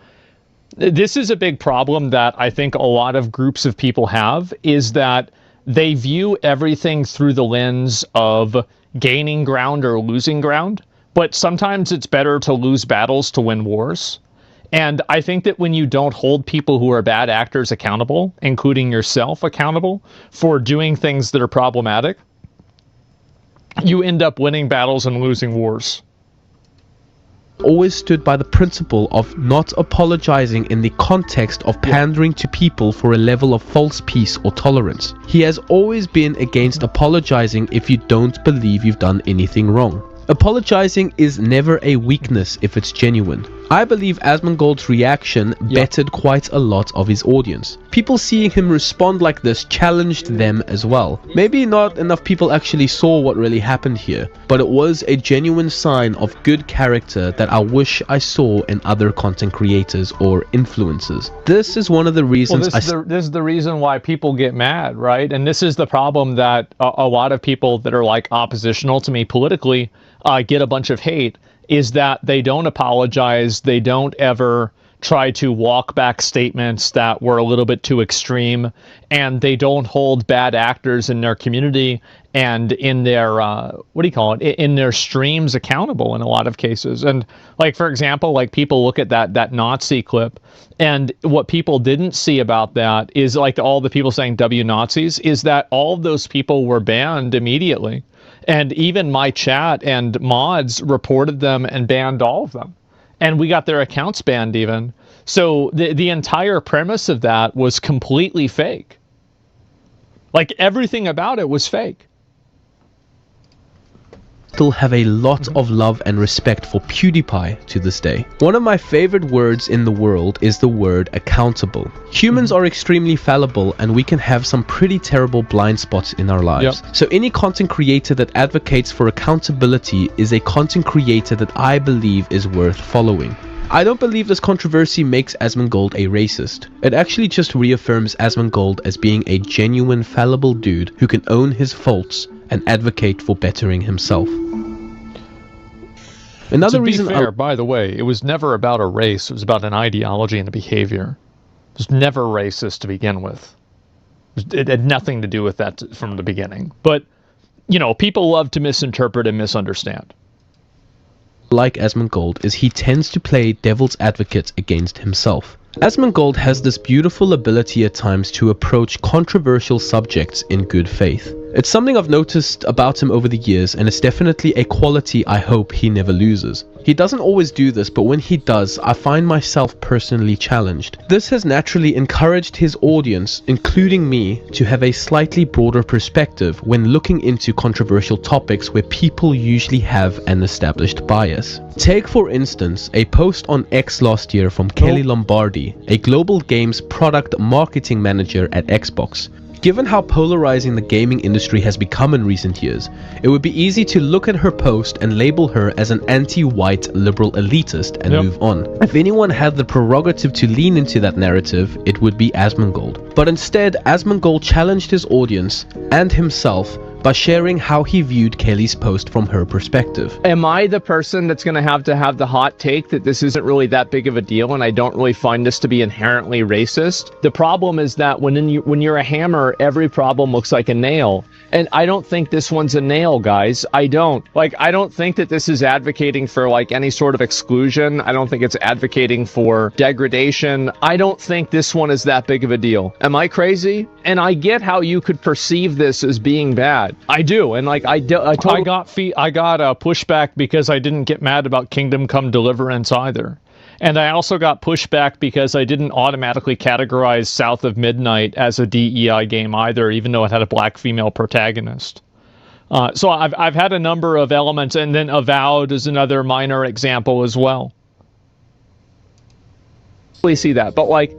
this is a big problem that I think a lot of groups of people have, is that they view everything through the lens of gaining ground or losing ground, but sometimes it's better to lose battles to win wars. And I think that when you don't hold people who are bad actors accountable, including yourself accountable, for doing things that are problematic, you end up winning battles and losing wars. Always stood by the principle of not apologizing in the context of pandering to people for a level of false peace or tolerance. He has always been against apologizing if you don't believe you've done anything wrong. Apologizing is never a weakness if it's genuine. I believe Asmongold's reaction bettered quite a lot of his audience. People seeing him respond like this challenged them as well. Maybe not enough people actually saw what really happened here, but it was a genuine sign of good character that I wish I saw in other content creators or influencers. This is one of the reasons this is the reason why people get mad, right? And this is the problem that a lot of people that are like oppositional to me politically get a bunch of hate, is that they don't apologize, they don't ever try to walk back statements that were a little bit too extreme, and they don't hold bad actors in their community and in their, in their streams accountable in a lot of cases. And like, for example, like people look at that Nazi clip, and what people didn't see about that is like all the people saying W Nazis, is that all of those people were banned immediately. And even my chat and mods reported them and banned all of them. And we got their accounts banned even. So the entire premise of that was completely fake. Like everything about it was fake. Still have a lot of love and respect for PewDiePie to this day. One of my favorite words in the world is the word accountable. Humans are extremely fallible, and we can have some pretty terrible blind spots in our lives. So any content creator that advocates for accountability is a content creator that I believe is worth following. I don't believe this controversy makes Asmongold a racist. It actually just reaffirms Asmongold as being a genuine fallible dude who can own his faults and advocate for bettering himself. Another reason, to be fair, by the way, it was never about a race. It was about an ideology and a behavior. It was never racist to begin with. It had nothing to do with that from the beginning. But, you know, people love to misinterpret and misunderstand. Like Asmongold, is he tends to play devil's advocate against himself. Asmongold has this beautiful ability at times to approach controversial subjects in good faith. It's something I've noticed about him over the years, and it's definitely a quality I hope he never loses. He doesn't always do this, but when he does, I find myself personally challenged. This has naturally encouraged his audience, including me, to have a slightly broader perspective when looking into controversial topics where people usually have an established bias. Take for instance a post on X last year from Kelly Lombardi, a global games product marketing manager at Xbox. Given how polarizing the gaming industry has become in recent years, it would be easy to look at her post and label her as an anti-white liberal elitist and move on. If anyone had the prerogative to lean into that narrative, it would be Asmongold. But instead, Asmongold challenged his audience and himself by sharing how he viewed Kelly's post from her perspective. Am I the person that's going to have the hot take that this isn't really that big of a deal and I don't really find this to be inherently racist? The problem is that when you're a hammer, every problem looks like a nail. And I don't think this one's a nail, guys. I don't. Like, I don't think that this is advocating for, like, any sort of exclusion. I don't think it's advocating for degradation. I don't think this one is that big of a deal. Am I crazy? And I get how you could perceive this as being bad. I do. And, like, I got pushback because I didn't get mad about Kingdom Come Deliverance either. And I also got pushback because I didn't automatically categorize South of Midnight as a DEI game either, even though it had a black female protagonist. So I've had a number of elements, and then Avowed is another minor example as well. We see that, but like,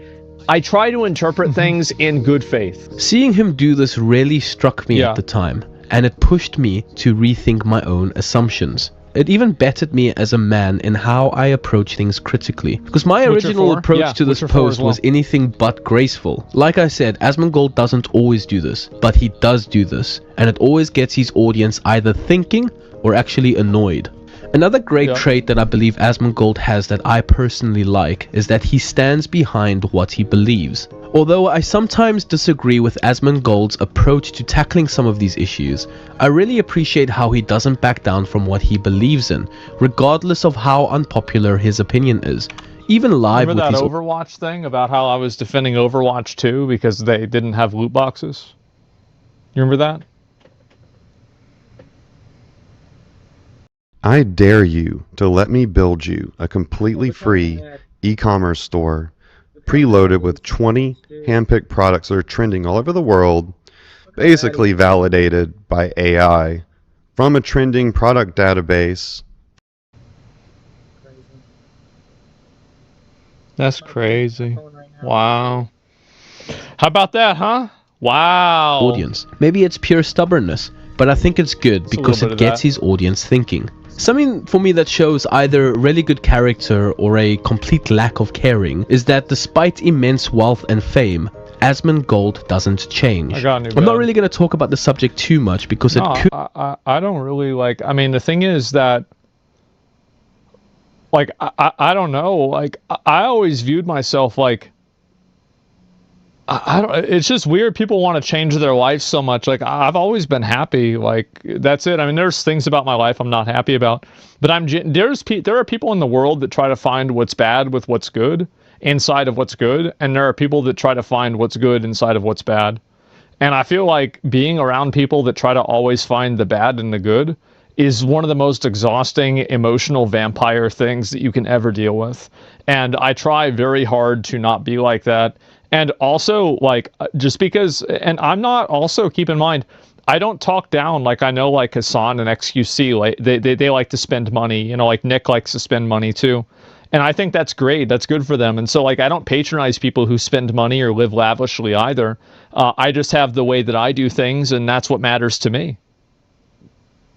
I try to interpret things in good faith. Seeing him do this really struck me at the time, and it pushed me to rethink my own assumptions. It even bettered me as a man in how I approach things critically. Because my original approach to this post was anything but graceful. Like I said, Asmongold doesn't always do this, but he does do this, and it always gets his audience either thinking or actually annoyed. Another great trait that I believe Asmongold has that I personally like is that he stands behind what he believes. Although I sometimes disagree with Asmongold's approach to tackling some of these issues, I really appreciate how he doesn't back down from what he believes in, regardless of how unpopular his opinion is. Even live Remember with that his Overwatch thing about how I was defending Overwatch 2 because they didn't have loot boxes? You remember that? I dare you to let me build you a completely free e-commerce store preloaded with 20 handpicked products that are trending all over the world, basically validated by AI from a trending product database. That's crazy. Wow. How about that, huh? Wow. audience. Maybe it's pure stubbornness, but I think it's good because it gets his audience thinking. Something for me that shows either really good character or a complete lack of caring is that despite immense wealth and fame, Asmongold doesn't change. I'm not really going to talk about the subject too much because it could... I don't really like, I mean, the thing is that, like, I don't know, like, I always viewed myself like, I don't, it's just weird people want to change their life so much. Like, I've always been happy. Like, that's it. I mean, there's things about my life I'm not happy about, but there are people in the world that try to find what's bad with what's good inside of what's good, and there are people that try to find what's good inside of what's bad. And I feel like being around people that try to always find the bad and the good is one of the most exhausting emotional vampire things that you can ever deal with. And I try very hard to not be like that. And also, like, just because, and I'm not, also keep in mind, I don't talk down, like, I know, like, Hassan and XQC, like, they like to spend money, you know, like, Nick likes to spend money too. And I think that's great. That's good for them. And so, like, I don't patronize people who spend money or live lavishly either. I just have the way that I do things, and that's what matters to me.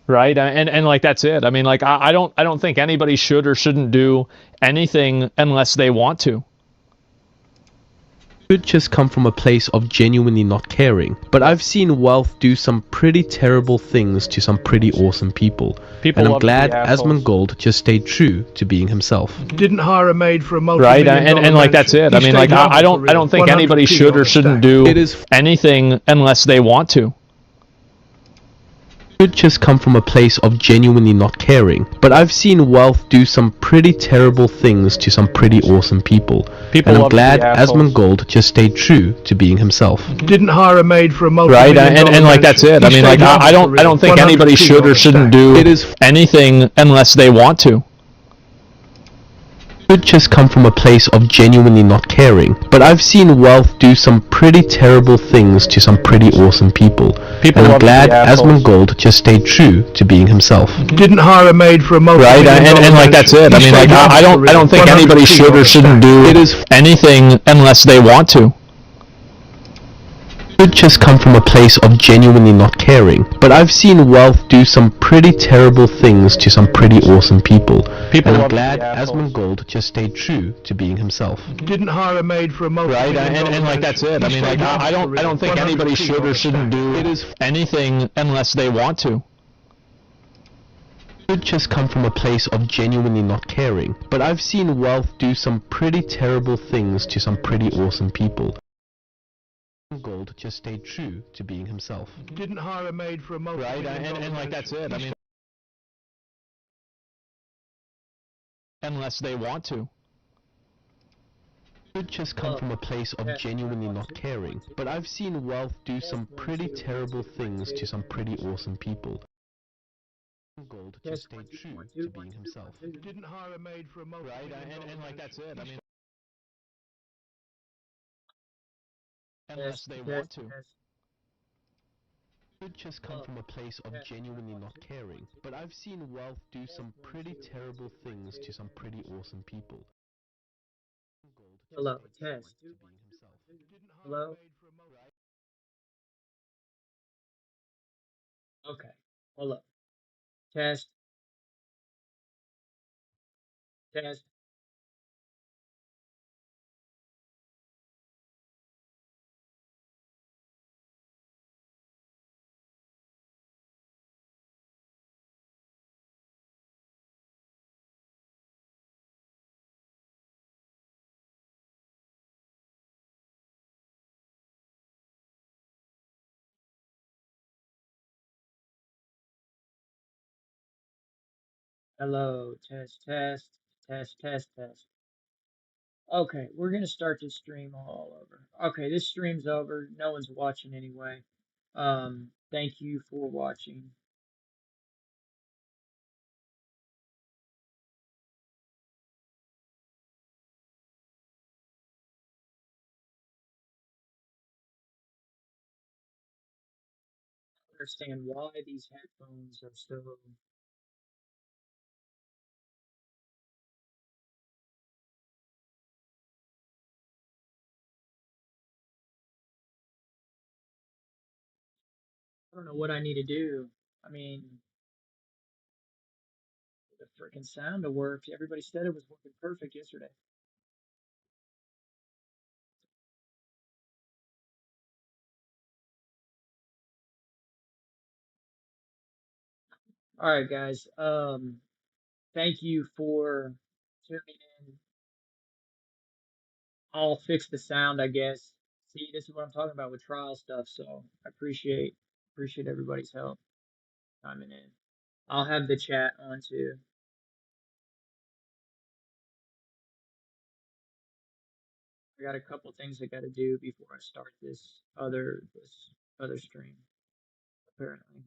Right? And like, that's it. I mean, like, I don't think anybody should or shouldn't do anything unless they want to. Could just come from a place of genuinely not caring. But I've seen wealth do some pretty terrible things to some pretty awesome people. And I'm glad Asmongold just stayed true to being himself. Didn't hire a maid for a Right? And like, that's it. I mean, like, I don't think anybody should or shouldn't do anything unless they want to. Could just come from a place of genuinely not caring. But I've seen wealth do some pretty terrible things to some pretty awesome people. And I'm glad Asmongold just stayed true to being himself. Didn't hire a maid for a Right? And like, that's it. I mean, like, I don't think anybody should or shouldn't do anything unless they want to. Could just come from a place of genuinely not caring. But I've seen wealth do some pretty terrible things to some pretty awesome people. And I'm glad Asmongold just stayed true to being himself. Didn't hire a maid for a Right? And like, that's it. I mean, like, I don't think anybody should or shouldn't do anything unless they want to. Could just come from a place of genuinely not caring. But I've seen wealth do some pretty terrible things to some pretty awesome people. And I'm glad Asmongold just stayed true to being himself. Didn't hire a maid for a Right? And like, that's it. I mean, like, I don't think anybody should or shouldn't do anything unless they want to. Could just come from a place of genuinely not caring. But I've seen wealth do some pretty terrible things to some pretty awesome people. Gold just stayed true to being himself. Didn't hire a maid for a Right? And like, that's it. I mean, unless they want to. Could just come from a place of genuinely not caring. But I've seen wealth do some pretty terrible things to some pretty awesome people. Gold just stayed true to being himself. Didn't hire a maid for a Right? And like, that's it. I mean, unless they want to. Could just come from a place of genuinely not caring. But I've seen wealth do some pretty terrible things to some pretty awesome people. Hello, test. Hello? Okay, hello. Test. Test. Hello, test, test, test, test, test. Okay, we're gonna start this stream all over. Okay, this stream's over. No one's watching anyway. Thank you for watching. I don't understand why these headphones are so. I don't know what I need to do. I mean, the freaking sound to work. Everybody said it was working perfect yesterday. All right, guys. Thank you for tuning in. I'll fix the sound, I guess. See, this is what I'm talking about with trial stuff. So I appreciate everybody's help chiming in. I'll have the chat on too. I got a couple things I got to do before I start this other stream. Apparently.